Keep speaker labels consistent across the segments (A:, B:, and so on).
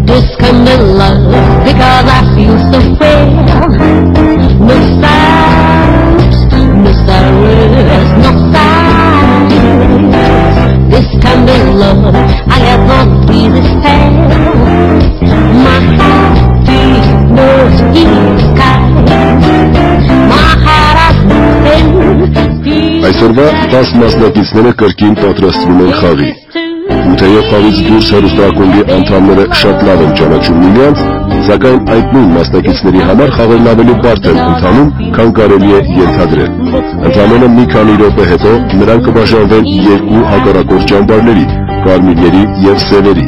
A: This kind of love, because I feel so frail. No sighs, no sorrows, no sighs. This kind of love, I have not this tale. My heart beats no sky. My heart has nothing.
B: Այսօրվա 10 մասնակիցները կրկին պատրաստվում են խաղի։ Ու թեև խաղից դուրս հեռուստաակումբի անդամները շատ լավ են ճանաչում միմյանց, սակայն այդ նույն մասնակիցների համար խաղերն ավելի բարդ են ընթանում, քան կարելի է ենթադրել։ Ընդամենը մի քանի րոպե հետո նրանք կբաժանվեն երկու հակառակորդ ճամբարների՝ կարմիրների և սևերի։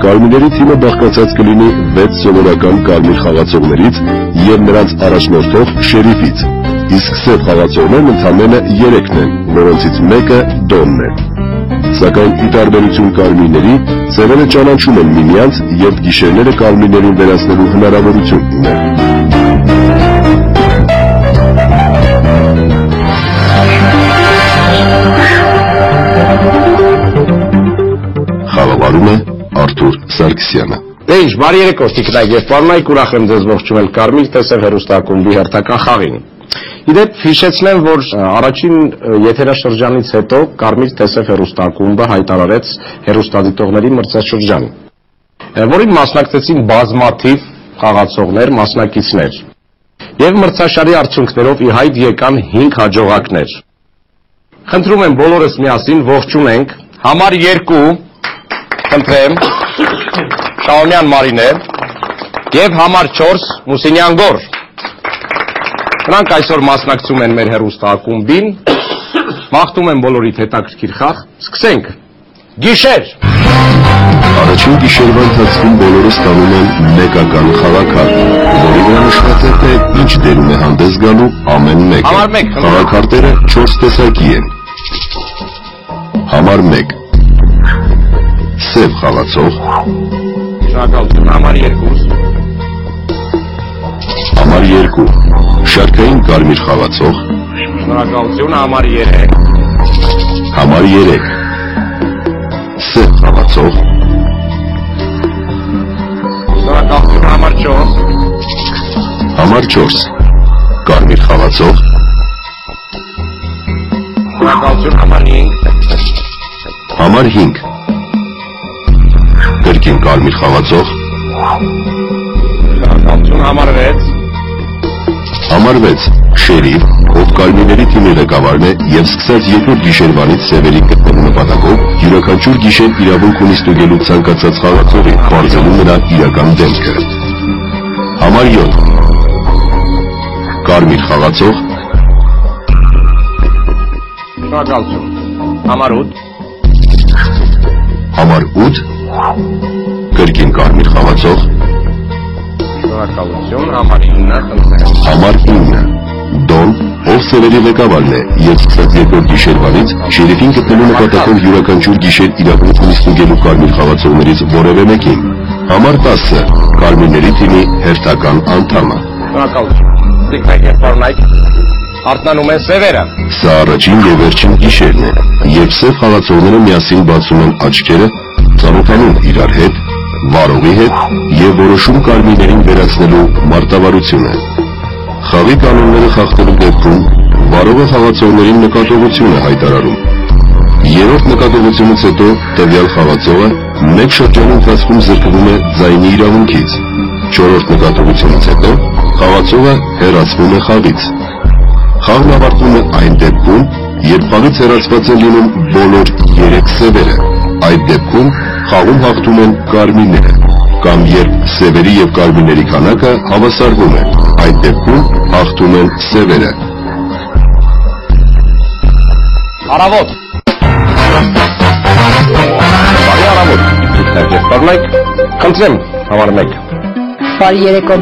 B: Կարմիրների թիմը բաղկացած կլինի 6 սովորական կարմիր խաղացողներից և նրանց առաջնորդող շերիֆից, իսկ սև խաղացողներն ընդամենը 3-ն են, որոնցից մեկը Դոնն է։ Սակայն ի տարբերություն կարմիրների, սևերը ճանաչում են միմյանց և գիշերները կարմիրներին վերացնելու հնարավորություն ունեն։ Խաղավարում է Արթուր Սարգսյանը։
C: Դե ինչ, բարի երեկո, տիկնայք և պարոնայք, ուրախ եմ ձեզ ողջունել Կարմիր տեսև հեռուստաակումբի հերթական խաղին։ Իդեպ հիշեցնեմ, որ առաջին եթերաշրջանից հետո Կարմիր տեսև հեռուստաակումբը հայտարարեց հեռուստադիտողների մրցաշրջան, որին մասնակցեցին բազմաթիվ խաղացողներ, մասնակիցներ, և մրցաշարի արդյունքներով ի հայտ եկան 5 հաջողակներ։ Խնդրում եմ բոլորս միասին ողջունենք համար 2, խնդրեմ, Շահումյան Մարինե և համար 4 Մուսինյան Գոր։ Նրանք այսօր մասնակցում են մեր հեռուստաակումբին, մաղթում եմ բոլորիդ հետաքրքիր խաղ, սկսենք, գիշեր։
B: Առաջին գիշերվա ընթացքում բոլորը ստանում են մեկական խաղաքարտ, որի վրա նշված է, թե ինչ դերում է հանդես գալու ամեն մեկը։ Խաղաքարտերը 4 տեսակի են։ Համար 1 Սև խաղացող։
C: Շնորհակալություն, համար 2
B: Համար 2 Շարքային կարմիր խաղացող։
C: Շնորհակալություն, համար 3
B: Համար 3 Սև խաղացող։
C: Շնորհակալություն, համար 4
B: Համար 4 Կարմիր խաղացող։
C: Շնորհակալություն, համար 5
B: Համար 5 Կրկին կարմիր խաղացող։
C: Շնորհակալություն, համար 6
B: Համար 6 Շերիֆ, ով կարմիրների թիմի ղեկավարն է և սկսած երկրորդ գիշերվանից սևերի գտնելու նպատակով յուրաքանչյուր գիշեր իրավունք ունի ստուգելու ցանկացած խաղացողի, պարզելու նրա իրական դեմքը։ Համար 7 Կարմիր խաղացող։
C: Շնորհակալություն, համար 8
B: Համար 8 Կրկին կարմիր խաղացող։
C: Շնորհակալություն, համար 9 խնդրեմ։
B: Համար 9 Դոն, ով սևերի ղեկավարն է և սկսած երկրորդ գիշերվանից շերիֆին գտնելու նպատակով յուրաքանչյուր գիշեր իրավունք ունի ստուգելու կարմիր խաղացողներից որևէ մեկին։ Համար 10 Կարմիրների թիմի հերթական անդամը։
C: Շնորհակալություն, տիկնայք և պարոնայք, արթնանում են սևերը։
B: Սա առաջին և վերջին գիշերն է, երբ սև խաղացողները միասին բացում են աչքերը, ծանոթանում իրար հետ, վարողի հետ և որոշում կարմիրներին վերացնելու մարտավարությունը։ Խաղի կանոնները խախտելու դեպքում վարողը խաղացողներին նկատողություն է հայտարարում։ Երրորդ նկատողությունից հետո տվյալ խաղացողը մեկ շրջանի ընթացքում զրկվում է ձայնի իրավունքից։ Չորրորդ նկատողությունից հետո խաղացողը հեռացվում է խաղից։ Խաղն ավարտվում է այն դեպքում, երբ խաղից հեռացված են լինում բոլոր 3 սևերը։ Այդ դեպքում խաղում հաղթում են կարմիրները, կամ երբ սևերի և կարմիրների քանակը հավասարվում է, այդ դեպքում հաղթում են սևերը։
C: Արավոտ։ կօրթիքներ եղբայրնայք, խնդրեմ համար 1.
D: Բարի երեկո։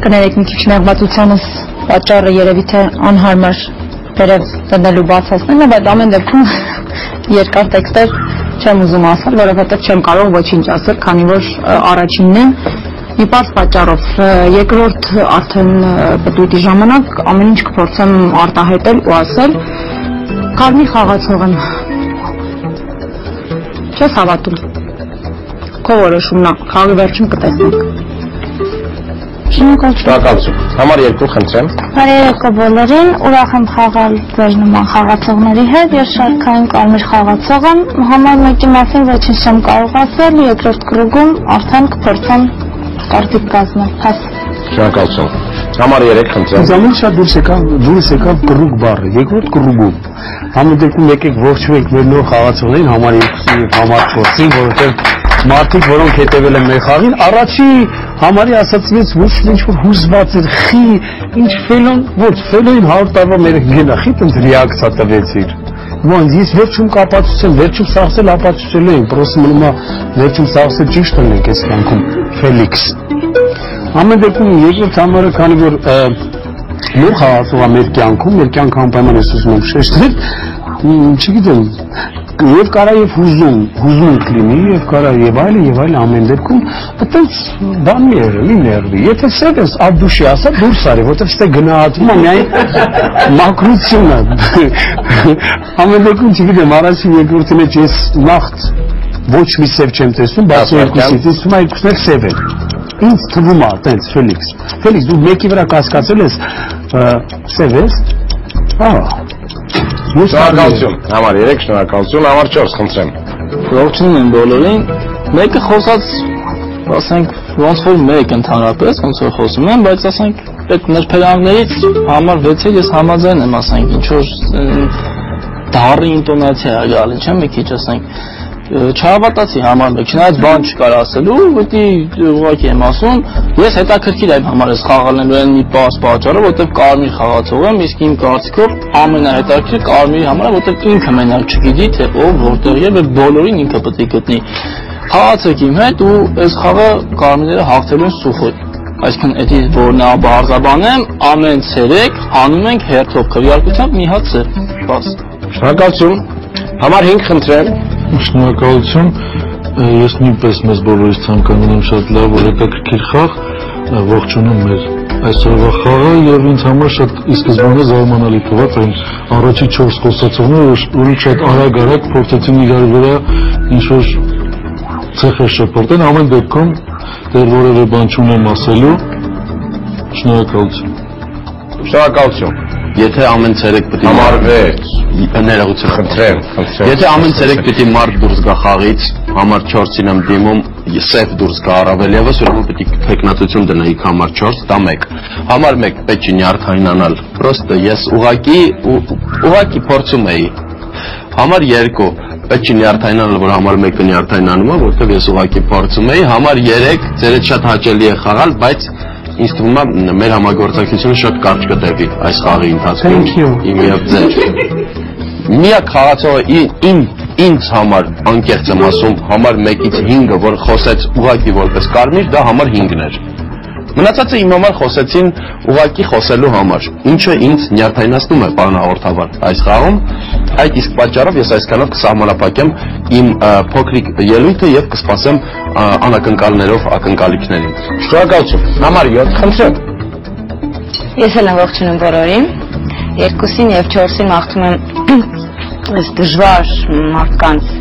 D: Կներեք մի քիչ նեղվածությանս պատճառը երևի թե անհարմար վերև դնելու բացասնելն է, բայց ամեն դեպքում երկար տեքստեր չեմ ուզում ասել, որովհետև չեմ կարող ոչինչ ասել, քանի որ առաջինն է մի պարզ պատճառով, երկրորդ արդեն պտույտի ժամանակ ամեն ինչ կփորձեմ արտահայտել ու ասել, կարմիր խաղացող եմ։ Չես հավատում։ Քո որոշումն է, խաղի վերջում կտեսնենք։
C: Շնորհակալություն։ Համար 2 խնդրեմ։
E: Բարի երեկո բոլորին, ուրախ եմ խաղալ ձեր նման խաղացողների հետ, ես շարքային կարմիր խաղացող եմ, համար 1-ի մասին ոչինչ չեմ կարող ասել, երկրորդ կրուգում արդեն կփորձեմ կարտիկ կազմել, փաս։
C: Շնորհակալություն։ Համար 3 խնդրեմ։
F: Զամին շատ դուրս եկավ կրուգ բառը, երկրորդ կրուգում։ Համընդեպքում եկեք ողջունենք մեր նոր խաղացողներին, համար 2-ի եւ համար 4-ին, որովհետեւ մարդիկ, որոնք հետևել են մեր խաղին, առաջի համարի ասացվեց ոչ ինչ որ հուզված էր, խի, ինչ ֆելոն, ոչ ֆելոին 100 տարվա մեր գնա, խիտ ռեակցիա տվեցիր։ Ոնց ես վերջում կապացուցեմ, վերջում սաղսել ապացուցել եմ, պրոստը մնում է վերջում սաղսել ճիշտ ենք այս կյանքում, Ֆելիքս։ Ամեն դեպքում երկրորդ համարը, քանի որ նոր խաղացող է մեր կյանքում անպայման ես ուզում եմ շեշտել, չգիտեմ, եւ կարա եւ հուզում կլինի եւ կարա եւ այլ ամեն դեպքում այդպես բան մի ներվի եթե սև ես աբդուշի ասա դուրս արի որտեվ ստե գնահատում է միայն մակրությունը ամեն դեպքում չգիտեմ առաջին երկրորդի մեջ ես նախ ոչ մի սև չեմ տեսնում բայց երկուսից իսկ երկուսն էլ սև են ինձ թվում է այդպես Ֆելիքս դու մեկի վրա կասկածել ես սև ես
C: Շնորհակալություն։ Համար 3 շնորհակալություն, համար 4 խնդրեմ։
G: Ողջունում եմ բոլորին։ Մեկը խոսած, ասենք, ոնց որ մեկ ընդհանրապես, ոնց որ խոսում եմ, բայց ասենք, այդ ներբերաններից համար 6-ը ես համաձայն եմ, ասենք, ինչ որ դառի ինտոնացիա է գալի, չէ՞, մի քիչ ասենք, չհավատացի համար 1, չնայած բան չկար ասելու, ուղղակի ուղղակի եմ ասում, ես հետաքրքիր եմ համար ես խաղալնելու են մի պարզ պատճառով, որտեղ կարմիր խաղացող եմ, իսկ իմ կարծիքով ամենահետաքրքիր կարմիրի համար է, որտեղ ինքը մենակ չգիտի, թե ով որտեղ է, եւ բոլորին ինքը պետք է գտնի։ Խաղացեք իմ հետ ու այս խաղը կարմիրները հաղթելու են սուխոյ։ Այսինքն էդի որ նա բարձրաբանեմ, ամեն ցերեկ հանում ենք հերթով քվեարկությամբ մի հատ սեր։ Բաս։
C: Շնորհակալություն։ Համար 5 խնդրեմ։
H: Շնորհակալություն, ես նույնպես մեզ բոլորից ցանկանում եմ շատ լավ ու հետաքրքիր խաղ, ողջունում մեր այսօրվա խաղը եւ ինձ համար շատ ի սկզբանե զարմանալի թվաց այն առաջի 4 խոսացողները, որ շատ արագ փորձեցին իրար վրա ինչ որ ցեխը շփոթեն, ամեն դեպքում դեռ որևէ բան չունեմ ասելու։ Շնորհակալություն։
C: Շնորհակալություն։
B: Եթե ամեն ցերեկ պետք է
C: Համար 6
B: ներողություն
C: խնդրեմ։
B: Եթե ամեն ցերեկ պետք է մարդ դուրս գա խաղից, համար 4-ին եմ դիմում, սև դուրս գա առավել եւս, ուրեմն պետք է տեխնատություն դնեիք համար 4, դա 1։ Համար 1 պետք է նյարդայնանալ։ Պրոստը ես ուղակի փորձում էի։ Համար 2 պետք է նյարդայնանալ, որ համար 1-ը նյարդայնանում է, որովհետեւ ես ուղակի փորձում էի։ Համար 3 ձերդ շատ հաճելի է խաղալ, բայց ինձ թվում է մեր համագործակցությունը շատ կարճ կտևի այս խաղի ընթացքում։ Իմ եւ ձեր։ Միակ խաղացողը ինձ համար անկեղծ եմ ասում, համար 1-ից 5-ը, որ խոսեց ուղակի որպես կարմիր, դա համար 5-ն էր։ Մնացածը իմ համար խոսեցին ուղակի խոսելու համար, ինչը ինձ նյարդայնացնում է պարոն հաղորդավար այս խաղում, այդ իսկ պատճառով ես այսքանով կսահմանափակեմ իմ փոքրիկ ելույթը եւ կսպասեմ անակնկալներով ակնկալիքներին։
C: Շնորհակալություն։ Համար 7 խնդրեմ։
D: Ես էլ եմ ողջունում բոլորին, 2-ին եւ 4-ին մաղթում եմ այս դժվար մարդկանց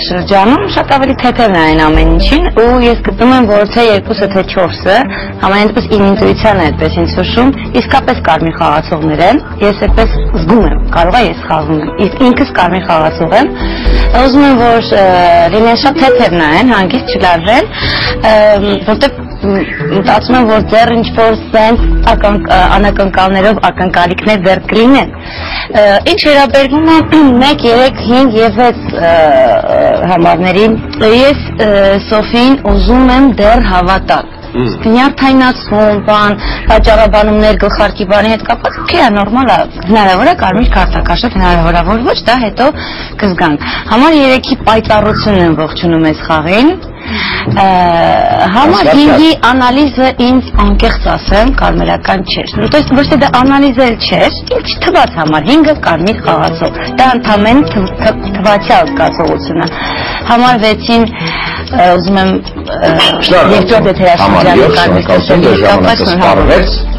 D: շրջանում շատ ավելի թեթև է այն ամեն ինչին ու ես գտնում եմ որ թե 2-ը թե 4-ը համենայն դեպս իմ ինտուիցիան է այդպես ինձ հուշում իսկապես կարմիր խաղացողներ են ես այդպես զգում եմ կարող է ես խաղում եմ իսկ ինքս կարմիր խաղացող եմ ուզում եմ որ լինեն շատ թեթև նայեն հանգիստ չլարվեն որտեղ մտածում եմ որ դեռ ինչ որ սենց անակնկալներով ակնկալիքներ դեռ կլինեն ինչ վերաբերվում է 1, 3, 5 եւ 6 համարներին ես Սոֆին ուզում եմ դեռ հավատալ նյարդայնացում, բան, վաճառաբանումներ, գլխարկի բանի հետ կապված, օքեյ, նորմալ է, հնարավոր է կարմիր քարտակա, շատ հնարավոր է, որ ոչ, դա հետո կզգանք։ Համար 3-ի պայծառությունն եմ ողջունում այս խաղին։ Համար 5-ի անալիզը ինձ անկեղծ ասեմ, կարմերական չէր։ То есть ոչ թե դա անալիզել չէր, ինձ թվաց համար 5-ը կարմիր խաղացող։ Դա ընդամեն թվացյալ զգացողություն է։ Համար 6-ին ուզում եմ երկրորդ եթերաշրջանի կարմիր տեսել։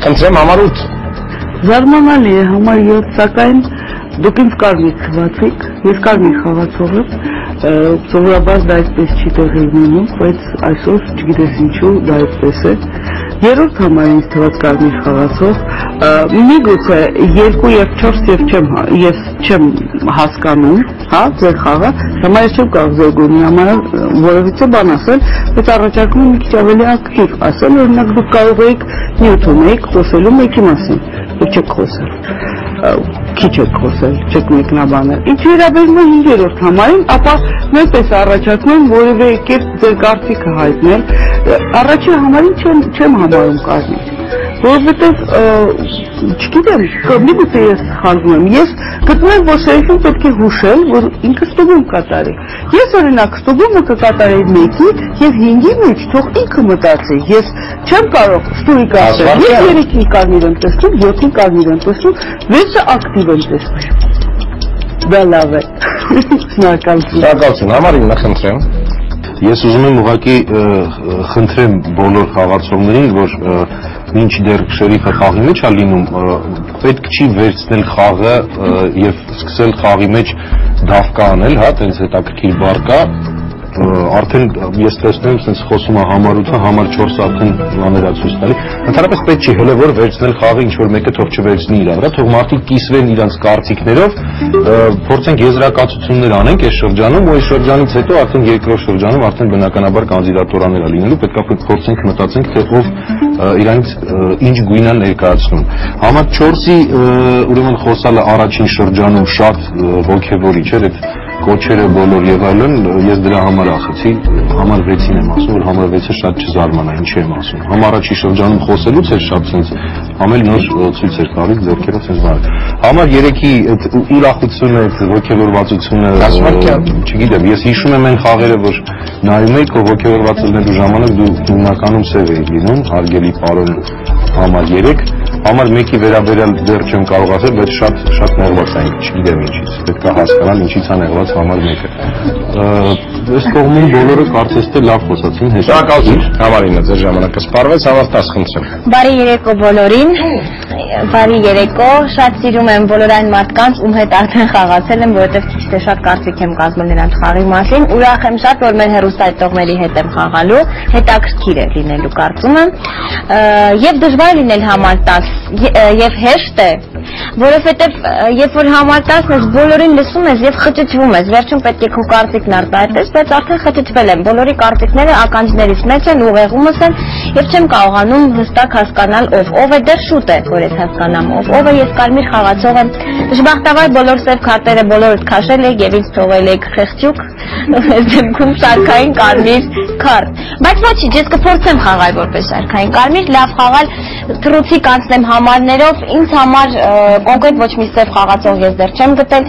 C: Խնդրեմ համար 8։
I: Զարմանալի է համար 7, սակայն դուք ինձ կարմիր թվացիք, ես կարմիր խաղացող եմ, սովորաբար դա այդպես չի տեղի ունենում, բայց այսօր չգիտես ինչու դա այդպես է։ Երրորդ համար ինձ թվաց կարմիր խաղացող, միգուցե 2 և 4 ես չեմ հասկանում, հա, ձեր խաղը, համար ես չեմ կարող զորգունի համար որովհետև բան ասել, բայց առաջարկում եմ մի քիչ ավելի ակտիվ ասել, օրինակ դուք կարող եք նյութում եք խոսելու մեկի մասին, որ չեք խոսել, քիչ եք խոսել, չեք մեկնաբանել։ Ինչ վերաբերում է 5-րդ համարին, ապա նույնպես առաջարկում եմ որևէ կերպ ձեր կարծիքը հայտնել, առաջին համարին չեմ համարում կարմիր, որովհետև չգիտեմ, միգուցե ես սխալվում եմ, ես գտնում եմ, որ շերիֆին պետք է հուշել, որ ինքը ստուգում կատարի։ Ես օրինակ ստուգումը կկատարեի 1-ի և 5-ի մեջ թող ինքը մտածի, ես չեմ կարող ստույգ ասել, ես 3-ին կարմիր եմ տեսնում, 7-ին կարմիր եմ տեսնում, 6-ը ակտիվ եմ տեսնում։ Դա լավ է։
C: Շնորհակալություն, համար 9 խնդրեմ։
B: Ես ուզում եմ ուղղակի խնդրեմ բոլոր խաղացողներին, որ մինչ դեռ շերիֆը խաղի մեջ է լինում, պետք չի վերցնել խաղը եւ սկսել խաղի մեջ դավկա անել, հա, տենց հետաքրքիր բառ կա, արդեն ես տեսնում եմ, sense խոսում է համար 8-ը, համար 4-ը արդեն աներացույց տալի։ Ընդհանրապես պետք չի հələ որ վերցնել խաղը ինչ որ մեկը թող չվերցնի իր վրա, թող մարդիկ կիսվեն իրենց կարծիքներով, փորձենք եզրակացություններ անենք այս շրջանում, ու այս շրջանից հետո արդեն երկրորդ շրջանում արդեն բնականաբար կանդիդատուրաներ է լինելու, պետք է փորձենք մտածենք թե ով իրանից ինչ գույն է ներկայացնում։ Համար 4-ի ուրեմն խոսալը առաջին շրջանում շատ ոգևորիչ էր, այդ կոչերը բոլոր եւ այլն, ես դրա համար ախեցի, համար 6-ին եմ ասում, որ համար 6-ը շատ չզարմանա, ինչի եմ ասում։ Համար առաջի շրջանում խոսելուց էր շատ sense ամեն նոր ցույց էր տալիս ձեռքերով sense բան։ Համար 3-ի այդ ուրախությունը, այդ ոգևորվածությունը, չգիտեմ, ես հիշում եմ այն խաղերը, որ նայում էի, որ ոգևորված լինելու ժամանակ դու հիմնականում սև էի լինում, հարգելի պարոն համար 3, համար 1-ի վերաբերյալ դեռ չեմ կարող ասել, բայց շատ նեղված է, չգիտեմ ինչից, պետք է հասկանալ ինչից է նեղված համար 1-ը։ Այս կողմում բոլորը կարծես թե լավ խոսացին,
C: Շնորհակալություն, համար 9 ձեր ժամանակը սպառվեց, համար 10 խնդրեմ։
D: Բարի երեկո բոլորին, բարի երեկո, շատ սիրում եմ բոլոր այն մարդկանց, ում հետ արդեն խաղացել եմ, որովհետև քիչ թե շատ կարծիք եմ կազմել նրանց խաղի մասին, ուրախ եմ շատ, որ մեր հեռուստադիտողների հետ եմ խաղալու, հետաքրքիր է լինելու կարծում եմ, եւ դժվար լինել համար 10, եւ հեշտ է, որովհետև երբ որ համար 10-ն ես բոլորին լսում ես եւ խճճվում ես, վերջում պետք է քո կարծիքն արտահայտես, բայց արդեն խճճվել եմ, բոլորի կարծիքները ականջներից մեջ են, ուղեղումս են եւ չեմ կարողանում հստակ հասկանալ ով է, դեռ շուտ է, որ ես հասկանամ ով է, ես կարմիր խաղացող եմ, դժբախտաբար բոլոր սև քարտերը բոլորդ քաշել եք եւ ինձ թողել եք խեղճուկ, այս դեպքում շարքային կարմիր քարտ, բայց ոչինչ, ես կփորձեմ խաղալ որպես շարքային կարմիր, լավ խաղալ, թռուցի կանցնեմ համարներով, ինձ համար կոնկրետ ոչ մի սև խաղացող ես դեռ չեմ գտել,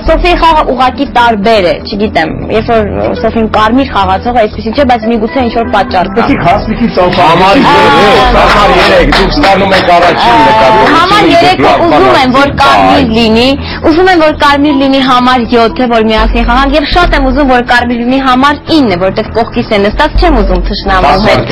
D: Սոֆիի խաղը ուղղակի տարբեր է, չգիտեմ, երբ որ Սոֆին կարմիր խաղացող է, այսպեսի չէ, բայց միգուցե ինչ որ պատճառ կա։
C: Հասնիկի ծովը համար 3, դուք ստանում եք առաջին նկատի։
D: Համար 3-ը ուզում եմ որ կարմիր լինի, ուզում եմ որ կարմիր լինի համար 7-ը, որ միասին խաղանք, եւ շատ եմ ուզում որ կարմիր լինի համար 9-ը, որտեղ կողքից է նստած, չեմ ուզում թշնամու հետ։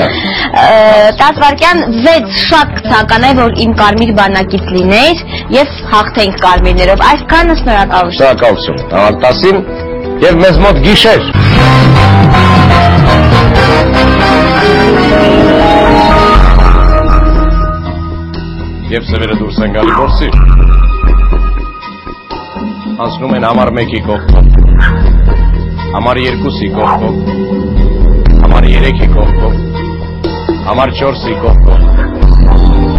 D: 10 վայրկյան 6 շատ կցական է որ իմ կարմիր բանակից լիներ եւ հաղթենք կարմիրներով։ Այսքանը շնորհակալություն։
C: Շնորհակալություն։ Համար 10-ին եւ մեզ մոտ գիշեր։ Եվ սևերը դուրս են գալի որսի, անցնում են համար 1-ի կողքով, համար 2-ի կողքով, համար 3-ի կողքով, համար 4-ի կողքով,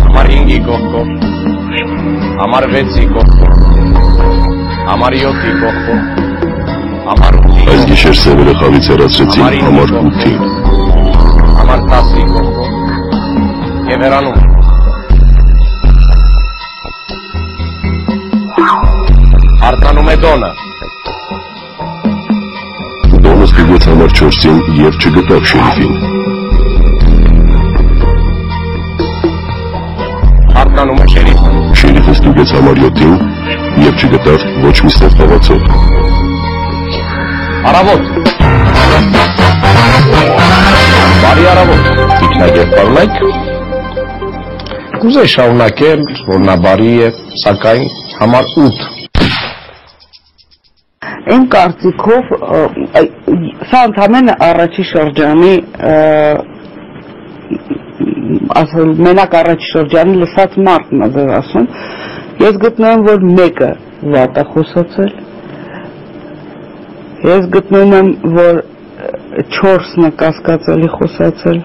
C: համար 5-ի կողքով, համար 6-ի կողքով, համար 7-ի կողքով, համար 8-ի։
B: Այս գիշեր սևերը խաղից հեռացրեցին համար 8-ին,
C: համար 10-ի կողքով, Եվ հեռանում։ Արտանում է Դոնը։
B: Դոնը ստիգեց համար 4-ին և չգտավ շերիֆին։
C: Արտանում է շերիֆը։
B: Շերիֆը ստիգեց համար 7-ին և չգտավ ոչ մի ստեղ խաղացող։
C: Առավոտ։ Բարի առավոտ, տիկնագետ պարոնայք։ Կուզեի շարունակել, որ նա բարի է, սակայն համար 8։
I: Իմ կարծիքով սա ընդամենը առաջի շրջանի ասել մենակ առաջի շրջանի լսած մարդն է ձեզ ասում, ես գտնում որ մեկը վատ է խոսացել, ես գտնում եմ որ 4-ը կասկածելի խոսացել,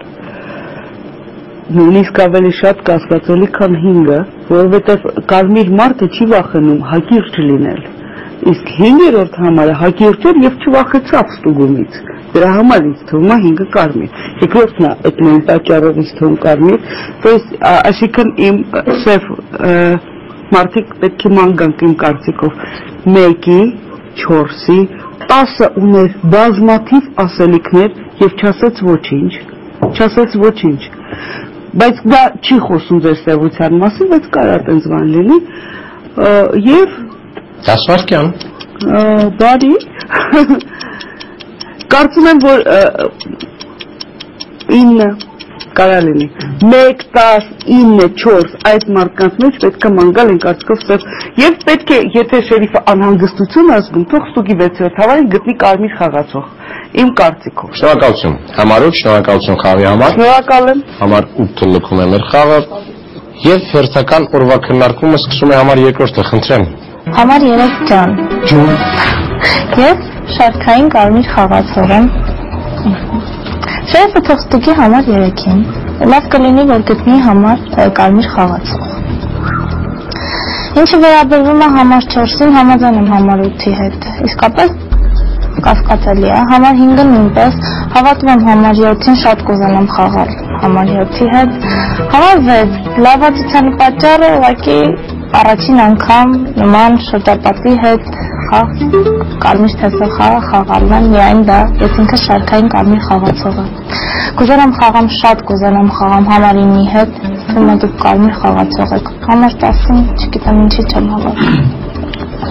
I: նույնիսկ ավելի շատ կասկածելի քան 5-ը, որովհետև կարմիր մարդը չի վախենում հակիրճ լինել, իսկ 5-րդ համարը հակիրճ էր և չվախեցավ ստուգումից, դրա համար ինձ թվում է 5-ը կարմիր, երկրորդն է այդ նույն պատճառով ինձ թվում կարմիր, այսինքն իմ սև մարդիկ պետք է ման գանք իմ կարծիքով 1-ի, 4-ի, 10-ը ուներ բազմաթիվ ասելիքներ և չասեց ոչինչ, բայց դա չի խոսում ձեր սևության մասին, բայց կարա տենց բան լինի և
C: 10 վայրկյան
I: բարի կարծում եմ որ 9 կարա լինի 1, 10, 9, 4 այդ մարդկանց մեջ պետք է մանգալ են կարծիքով սև և պետք է եթե շերիֆը անհանգստություն ազգում թող ստուգի 6-րդ հավային գտնի կարմիր խաղացող իմ կարծիքով
C: շնորհակալություն համար 8 շնորհակալություն խաղի համար
I: շնորհակալ եմ համար
C: 8-ը լքում է մեր խաղը և հերթական օրվա քննարկումը սկսում է համար 2-ը խնդրեմ
E: Համար 3 ջան Ես շարքային կարմիր խաղացող եմ Շերիֆը թող ստուգի համար 3-ին լավ կլինի որ գտնի համար կարմիր խաղացող Ինչը վերաբերվում է համար 4-ին համաձայն եմ համար 8-ի հետ իսկապես կասկածելի է համար 5-ը նույնպես հավատում եմ համար 7-ին շատ կուզենամ խաղալ համար 7-ի հետ համար 6 լավացության պատճառը ուղղակի առաջին անգամ նման շրջապատի հետ կարմիր տեսող խաղը խաղալն եմ միայն դա ես ինքը շարքային կարմիր խաղացող եմ կուզենամ խաղամ շատ կուզենամ խաղամ համար 9-ի հետ թվում է դուք կարմիր խաղացող եք համար 10-ին չգիտեմ ինչի չեմ հավատում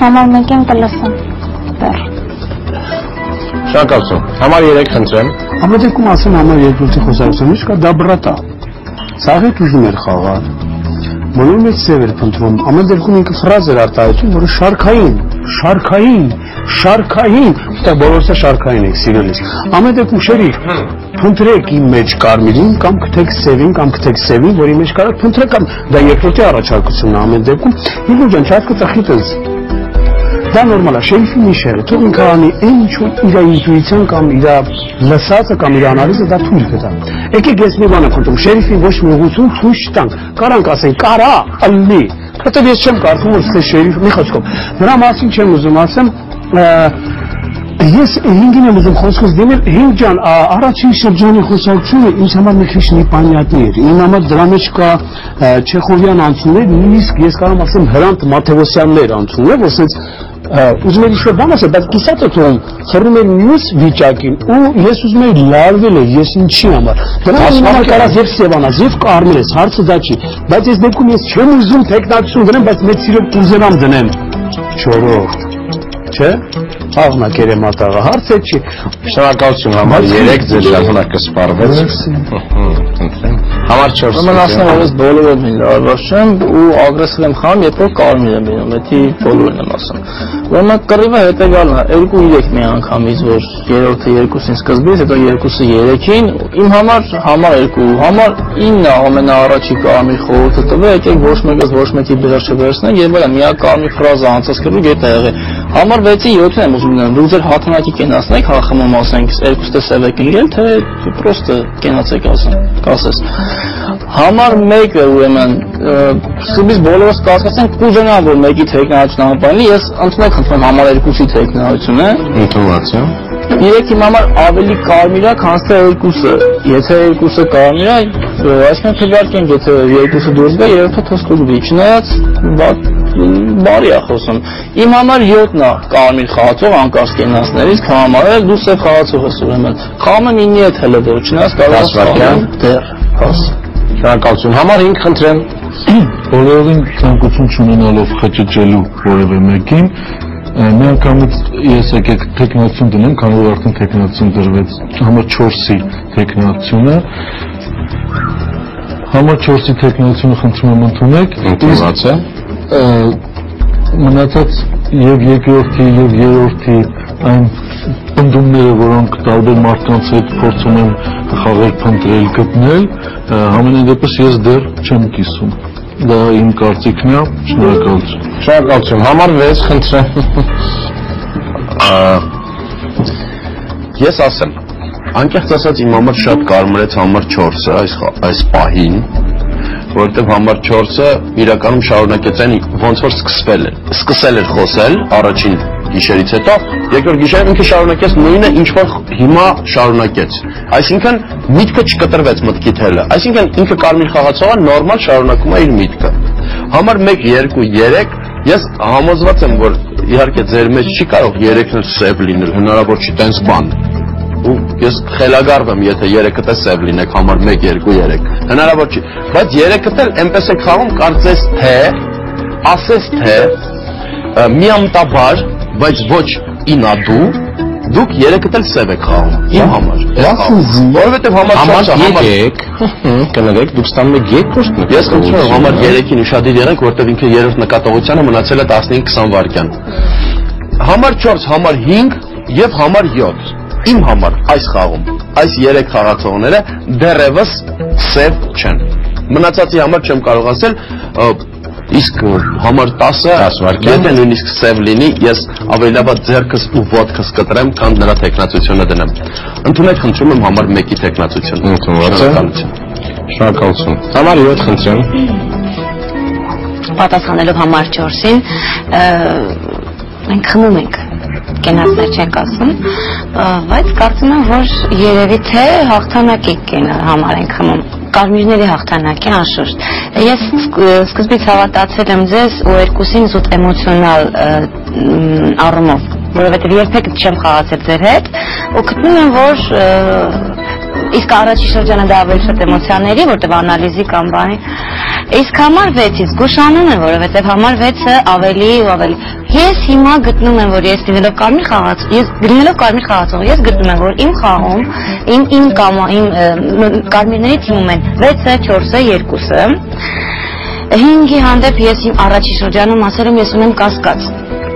E: համար 1-ին կլսեմ դեռ
C: Շնորհակալություն համար 3 խնդրեմ
F: Համաձայնքում ասեմ համար 2-ի խոսակցությունից կա դա բրատա Սաղետ ուզում էր խաղալ Բոլոր մեջ սև էր փնտրում, ամեն դեպքում ինքը ֆրազ էր արտահայտում, որը շարքային, դա բոլորս է շարքային եք սիրելիս։ Ամեն դեպքում շերիֆ, փնտրեք իմ մեջ կարմիրին կամ գտեք սևին, որի մեջ կարաք փնտրեք կամ դա երկրորդի առաջարկությունն է ամեն դեպքում։ Իլու ջան, չասկը ծխիտես։ Դա նորմալ է, շերիֆի մի շեղը, թող ինքը անի այն ինչ-որ իր ինտուիցիան կամ իր լսածը կամ իր անալիզը դա թույլ կտա։ Եկեք ես մի բան եմ խնդրում, շերիֆին ոչ մի ուղղություն թույլ չտանք, կարանք ասենք, կարա, ալնի, որտեղ ես չեմ կարծում, որ ստե շերիֆ մի խոսքով։ Դրա մասին չեմ ուզում ասեմ, ես 5-ին եմ ուզում խոսքս դիմել, 5 ջան, առաջին շրջանի խոսակցությունը ինձ համար մի քիչ նիպանյատի էր, իմ համար դրա մեջ կա Չեխովյան անցումներ, նույնիսկ ես կարող եմ ասեմ Հրանտ Մաթևոսյաններ անցումներ, որ ասենց ուզում եմ ինչ-որ բան ասել, բայց կիսատը թողում խռում էր մյուս վիճակին ու ես ուզում եմ լարվել է, ես ինչի համար դրա համար կարած և սևանաս, և կարմիրես, հարցը դա չի, բայց ես դեպքում ես չեմ ուզում թեկնակություն դնեմ, բայց մեծ սիրով կուզենամ դնեմ չորորդ, չէ, աղնակ երեմատաղը, հարց է չի
C: շնորհակալություն համար 3 ձեր ժամանակը սպառվեց համար 4
G: Ուրեմն ասեմ որ ես բոլորը լարված չեմ ու ագրեսիվ եմ խաղում, երբ որ կարմիր եմ լինում, դա բոլորն եմ ասում։ Ուրեմն կռիվը հետեւյալն է, 2-3 մի անգամից որ երրորդը 2-ին սկզբից, հետո 2-ը 3-ին, իմ համար 2, համար 9-ը ամենաառաջի կարմիր խորհուրդը տվե, եկեք ոչ մեկս ոչ մեկի բերած չվերցնենք եւ այլն, միակ կարմիր ֆրազը անցածկրու գետը եղե։ Համար 6-ի 7-ին եմ ուզում դնել, դուք ձեր հաթանակի կենացնեք, հախմում ասենք 2-ը սև եք ընկել, թե պրոստը կենացեք ասես։ Համար 1-ը ուրեմն սկզբից բոլորս կասկածենք կուզենամ որ 1-ի թեկնածություն անպայմանի ես ընդունեք խնդրում համար 2-ի թեկնածությունը
C: ընդունացիա
G: 3-ի համար ավելի կարմիր է քան թե 2-ը եթե 2-ը կարմիր է այսինքն քվարկենք եթե երկուսը դուրս գա երրորդը թոսկուղի չնայած բարի է խոսում իմ համար 7-ն է կարմիր խաղացող անկախ կենացներից կհամարել դու սև խաղացող ես ուրեմն խաղում եմ 9-ի հետ հելը դեռ չնայած կարող ես խաղալ դեռ հաս
C: շնորհակալություն համար 5 խնդրեմ
H: բոլորին ցանկություն չունենալով խճճելու որևէ մեկին մի անգամից ես եկեք տեխնացիոն դնեմ քանի որ արդեն տեխնացիոն դրվեց համար 4-ի տեխնացիոնը համար 4-ի տեխնացիոնը խնդրում եմ ընդունեք
C: ընդունած է
H: մնացած եւ երկրորդի եւ երրորդի այն ընդդումները որոնք տարբեր մարդկանց հետ փորձում են խաղեր փնտրել գտնել համենայն դեպս ես դեռ չեմ կիսում դա իմ կարծիքն է
C: շնորհակալություն համար 6 խնդրեմ
B: ես ասեմ անկեղծ ասած իմ համար շատ կարևոր է համար 4-ը այս պահին որովհետև համար 4-ը իրականում շարունակեց այն ոնց որ սկսել էր խոսել առաջին գիշերից հետո երկրորդ գիշերը ինքը շարունակեց նույնը ինչ որ հիմա շարունակեց այսինքն միտքը չկտրվեց մտքի թելը այսինքն ինքը կարմիր խաղացողը նորմալ շարունակում է իր միտքը համար 1 2 3 ես համոզված եմ որ իհարկե ձեր մեջ չի կարող 3-ն էլ սև լինել հնարավոր չի տենց բան ու ես խելագարվում եթե 3-ը դե սև լինեք համար 1 2 3 հնարավոր չի բայց 3-ը էլ այնպես է խաղում կարծես թե ասես թե միամտաբար բայց ոչ ինադու դուք 3-ը էլ սև եք խաղում իմ համար որովհետև համար 3
C: կներեք դուք ստանում եք 2
B: ես խնդրում եմ համար 3-ին ուշադիր եղեք որովհետև ինքը երրորդ նկատողությանը մնացել է 15-20 վայրկյան համար 4 համար 5 եւ համար 7 իմ համար այս խաղում այս 3 խաղացողները դեռևս սև չեն մնացածի համար չեմ կարող ասել իսկ համար 10-ը եթե նույնիսկ սև լինի ես ավելի լավ ձեռքս ու ոտքս կտրեմ քան նրա տեխնացությունը դնեմ ընդունեք խնդրում եմ համար 1-ի տեխնացությունը
C: շնորհակալություն համար 7 խնդրեմ
D: պատասխանելով համար 4-ին մենք խմում ենք կենացներ չենք ասում բայց կարծում եմ որ երևի թե հաղթանակի համար ենք խմում կարմիրների հաղթանակի անշուշտ ես սկզբից հավատացել եմ ձեզ ու երկուսին զուտ էմոցիոնալ առումով որովհետև երբեք չեմ խաղացել ձեր հետ ու գտնում եմ որ իսկ առաջի շրջանը դա ավելի շատ էմոցիաների որտեղ անալիզի կամ բանի իսկ համար 6-ից գուշանում եմ որովհետև համար 6-ը ավելի ու ավելի ես հիմա գտնում եմ որ ես լինելով կարմիր խաղացող ես գտնում եմ որ իմ խաղում իմ կարմիրների թիմում են 6-ը 4-ը 2-ը 5-ի հանդեպ ես իմ առաջի շրջանում ասել եմ ես ունեմ կասկած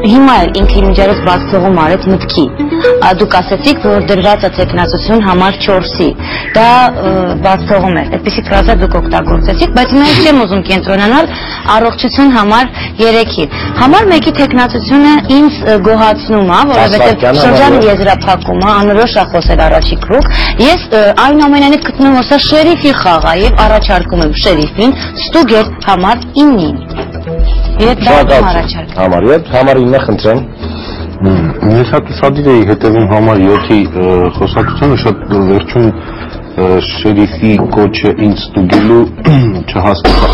D: հիմա էլ ինքը ինջերս բացողում արեց մտքի դուք ասեցիք որ դրված է տեխնացություն համար 4-ի դա բացողում է այդպիսի ֆրազա դուք օգտագործեցիք բայց հիմա չեմ ուզում կենտրոնանալ առողջություն համար 3-ի համար 1-ի տեխնացությունը ինձ գոհացնում է որովհետև շրջանը եզրափակում է անորոշ է խոսել առաջի կրուգ ես այնուամենայնիվ գտնում որ սա շերիֆի խաղ է եւ առաջարկում եմ շերիֆին ստուգել համար 9-ին
C: համար 7 համար 9 խնդրեմ
F: ես հատ սադիր էի հետևում համար 7-ի խոսակցությունը շատ վերջում շերիֆի կոչը ինձ ստուգելու չհասկացա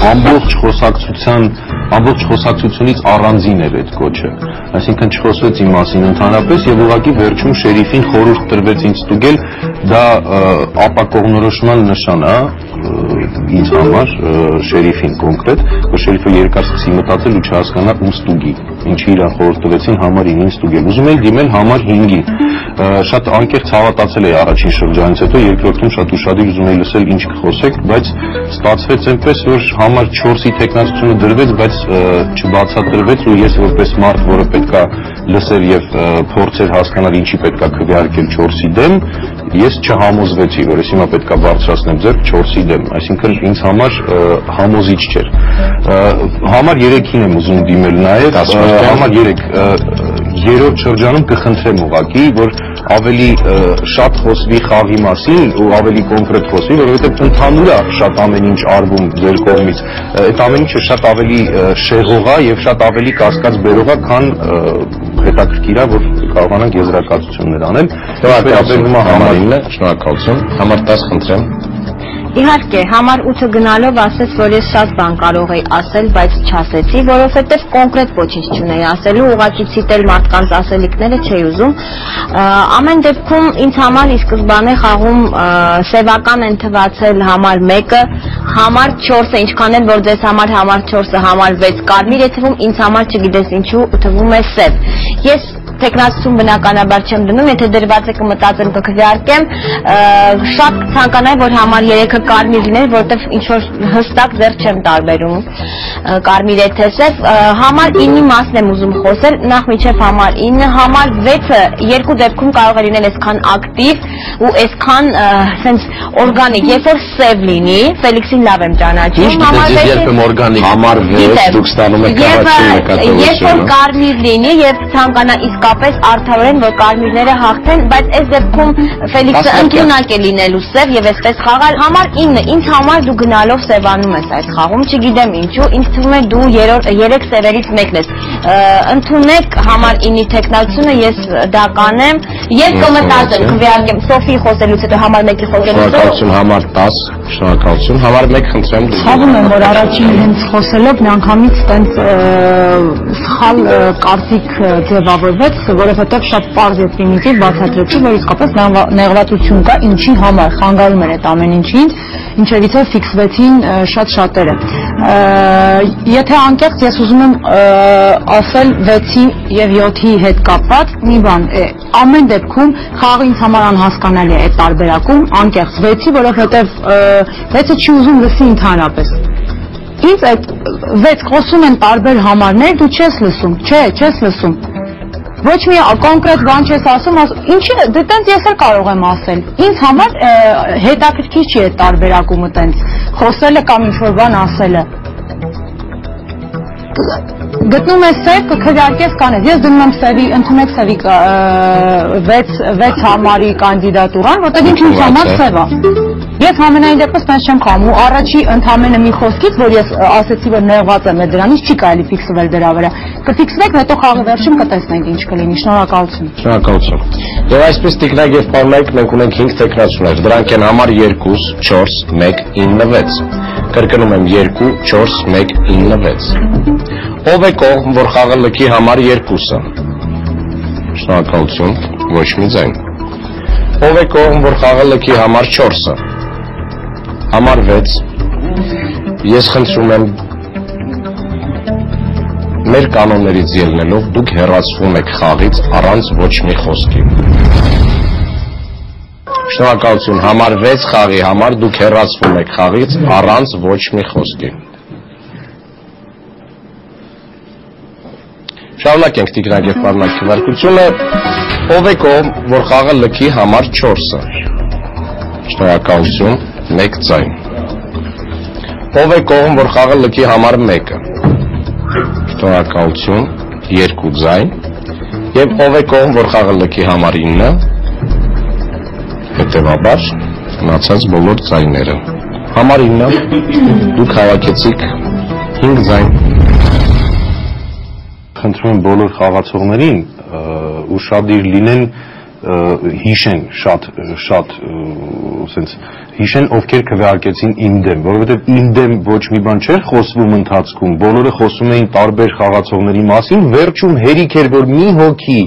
F: ամբողջ խոսակցությունից առանձին էր այդ կոչը այսինքն չխոսվեց իմ մասին ընդհանրապես եւ ուղղակի վերջում շերիֆին խորհուրդ տրվեց ինձ ստուգել դա ապակողնորոշման նշան է ինձ համար շերիֆին կոնկրետ որ շերիֆը երկար սկսի մտածել ու չհասկանա ում ստուգի ինչի իրան խորհուրդ տվեցին համար 9-ին ստուգել ուզում էի դիմել համար 5-ին շատ անկեղծ հավատացել էի առաջին շրջանից հետո երկրորդում շատ ուշադիր ուզում էի լսել ինչ կխոսեք բայց ստացվեց այնպես որ համար 4-ի տեխնացությունը դրվեց բայց չբացատրվեց ու ես որպես մարդ որը պետքա լսեր եւ փորձեր հասկանալ ինչի պետքա քվեարկել 4-ի դեմ ես չհամոզվեցի որ ես հիմա պետքա բարձրացնեմ ձեռք 4-ի դեմ այսինքն ինձ համար համոզիչ չէր համար 3-ին եմ ուզում դիմել նաեւ համար 3 երրորդ շրջանում կխնդրեմ ուղղակի որ ավելի շատ խոսվի խաղի մասին ու ավելի կոնկրետ խոսվի որովհետեւ ընդհանուր է շատ ամեն ինչ արվում ձեր կողմից այդ ամեն ինչը շատ ավելի շեղող է եւ շատ ավելի կասկած բերող է քան հետաքրքիր է որ կարողանանք եզրակացություններ անել
C: շնորհակալություն համար 9 շնորհակալություն համար 10 խնդրեմ
D: Իհարկե, համար 8-ը գնալով ասեց, որ ես շատ բան կարող էի ասել, բայց չասեցի, որովհետև կոնկրետ ոչինչ չունեի ասելու, ուղղակի ցիտել մարդկանց ասելիքները չէի ուզում։ Ամեն դեպքում ինձ համար ի սկզբանե խաղում սևական են թվացել համար 1-ը, համար 4-ը, ինչքան էլ որ ձեզ համար 4-ը, համար 6 կարմիր է թվում, ինձ համար չգիտես ինչու թվում է սև։ Ես տեխնացություն բնականաբար չեմ դնում, եթե դրված է կմտածեմ կքվեարկեմ, շատ ցանկանայի, որ համար 3-ը կարմիր լիներ, որովհետև ինչ-որ հստակ ձեռ չեմ տարբերում կարմիր է թե սև, համար 9-ի մասն եմ ուզում խոսել, նախ մինչև համար 9, համար 6-ը երկու դեպքում կարող է լինել այսքան ակտիվ ու այսքան սենց օրգանիկ, երբ որ սև լինի, Ֆելիքսին լավ եմ ճանաչում,
C: համար 6 դուք ստանում եք առաջին նկատողությունը։
D: Երբ որ կարմիր լինի եւ ցանկանա իսկապես արդարորեն, որ կարմիրները հաղթեն, բայց այս դեպքում Ֆելիքսը ընդունակ է լինելու սև եւ այսպես խաղալ։ Համար 9, ինձ համար դու գնալով սևանում ես այս խաղում, չգիտեմ ինչու, ինձ թվում է դու 3 սևերից մեկն ես։ Ընդունեք համար 9-ի տեխնացությունը, ես դա կանեմ եւ կմտածեմ, կվեարկեմ Սոֆիի խոսելուց հետո համար 1-ի խոսելուց
C: հետո համար 10, շնորհակալություն, համար 1 խնդրեմ դու։
E: Ցավում եմ, որ առաջին հենց խոսելով միանգամից տենց սխալ կարծիք ձևավորվեց, որովհետև շատ պարզ եւ պրիմիտիվ բացատրեցի, որ իսկապես նեղվածություն կա, ինչի համար խանգարում էր այդ ամեն ինչին, ինչևիցե ֆիքսվեցին շատ շատերը։ Եթե անկեղծ ես ուզում եմ ասել 6-ի եւ 7-ի հետ կապված մի բան, ամեն դեպքում խաղը ինձ համար անհասկանալի է այդ տարբերակում, անկեղծ 6-ի, որովհետեւ 6-ը չի ուզում լսի ընդհանրապես։ Ինձ այդ 6 խոսում են տարբեր համարներ, դու չես լսում, չես լսում։ Ոչ մի կոնկրետ բան չես ասում, ինչի դե տենց ես էլ կարող եմ ասել։ Ինձ համար հետաքրքիր չի այդ տարբերակումը տենց խոսելը կամ ինչ-որ բան ասելը։ Գտնում ես սև, կքվեարկես կանես։ Ես դնում եմ սևի, ընդունեք սևի 6 համարի կանդիդատուրան, որտեղ ինձ համար սև է։ Ես համենայն դեպս տենց չեմ խաղում, ու առաջի ընդամենը մի խոսքից, որ ես ասեցի, որ նեղված եմ դրանից, չի կարելի ֆիքսվել դրա վրա։ Կֆիքսվեք, հետո խաղի վերջում կտեսնենք ինչ կլինի։ Շնորհակալություն։
C: Շնորհակալություն։ Եվ այսպես տիկնակ եւ պարոնայք մենք ունենք 5 տեխնացուներ, դրանք են համար 2, 4, 1, 9, 6։ Կրկնում եմ 2, 4, 1, 9, 6։ Ով է կողմ, որ խաղը լքի համար 2-ը։ Շնորհակալություն, ոչ մի ձայն։ Ով է կողմ, որ խաղը լքի համար 4-ը։ Համար 6։ Ես խնդրում եմ մեր կանոններից ելնելով դուք հեռացվում եք խաղից առանց ոչ մի խոսքի։ Շնորհակալություն, համար 6 խաղի համար դուք հեռացվում եք խաղից առանց ոչ մի խոսքի։ Շարունակենք տիկնակ եւ պարոնայք քվեարկությունը, ով է կողմ, որ խաղը լքի համար 4-ը։ Շնորհակալություն, 1 ձայն։ Ով է կողմ, որ խաղը լքի համար 1-ը։ Շնորհակալություն, 2 ձայն։ Եվ ով է կողմ, որ խաղը լքի համար 9-ը։ Հետևաբար մնացած բոլոր ձայները։ Համար 9 դուք հավաքեցիք 5 ձայն։
J: Խնդրում եմ բոլոր խաղացողներին ուշադիր լինեն, հիշեն շատ սենց հիշեն ովքեր քվեարկեցին իմ դեմ, որովհետև իմ դեմ ոչ մի բան չէր խոսվում ընթացքում, բոլորը խոսում էին տարբեր խաղացողների մասին, վերջում հերիք էր, որ մի հոգի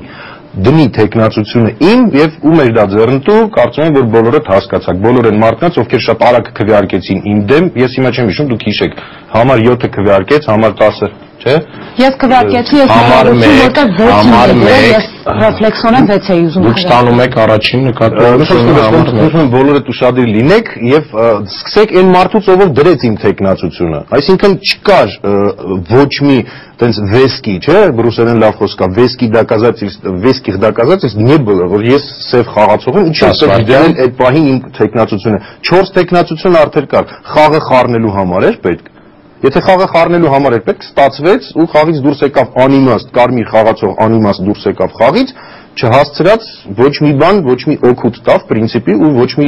J: դնի տեխնացությունը իմ եւ ում էր դա ձեռնտու, կարծում եմ, որ բոլորը հասկացաք, բոլոր են մարդկանց, ովքեր շատ արագ քվեարկեցին իմ դեմ, ես հիմա չեմ հիշում, դուք հիշեք, համար 7-ը քվեարկեց, համար 10-ը, չէ՞։
E: Ես քվեարկեցի, ես համար 1 ռեֆլեքսիոն 6 էի ուզում։
C: Դուք ստանում եք առաջին նկատողությունը,
J: բոլորդ ուշադիր լինեք եւ սկսեք այն մարդուց, ով դրեց իմ տեխնացությունը։ Այսինքն չկար ոչ մի տենց վեսկի, չէ՞, ռուսերեն լավ խոսք կա, վեսկих доказательств не было, որ ես սև խաղացող եմ, ինչու՞ պետք է դնել այդ պահին իմ տեխնացությունը։ 4 տեխնացություն արդեն կար, խաղը խառնելու համար էր պետք։ Եթե խաղը խառնելու համար էր պետք, ստացվեց ու խաղից դուրս եկավ անիմաստ, կարմիր խաղացող անիմաստ դուրս եկավ խաղից, չհասցրած ոչ մի բան, ոչ մի օգուտ տավ պրինցիպի ու ոչ մի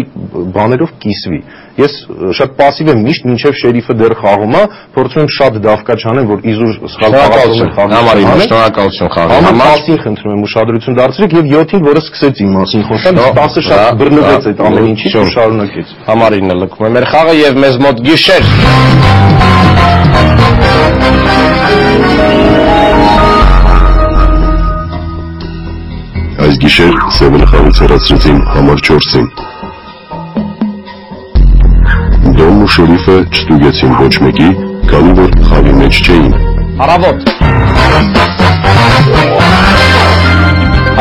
J: բաներով կիսվի։ Ես շատ пассив եմ միշտ, մինչև շերիֆը դեռ խաղում է, փորձում եմ շատ դավկաճ անեմ, որ իզուր սխալ խաղացողներ խաղի։
C: Համարին շնորհակալություն խաղի համար։
J: 10-ին խնդրում եմ ուշադրություն դարձրեք եւ 7-ին, որը սկսեց իմ մասին խոսալ, 10-ը շատ բռնվեց այդ ամեն ինչից ու շարունակեց։
C: Համարինը լքում է մեր խաղը եւ մեզ մոտ գիշեր։
B: Այս գիշեր Սևը խաղից հեռացրեցին համար 4-ին։ Դոնն ու շերիֆը չտուգեցին ոչ մեկի, քանի որ խաղի մեջ չէին։
C: Առավոտ։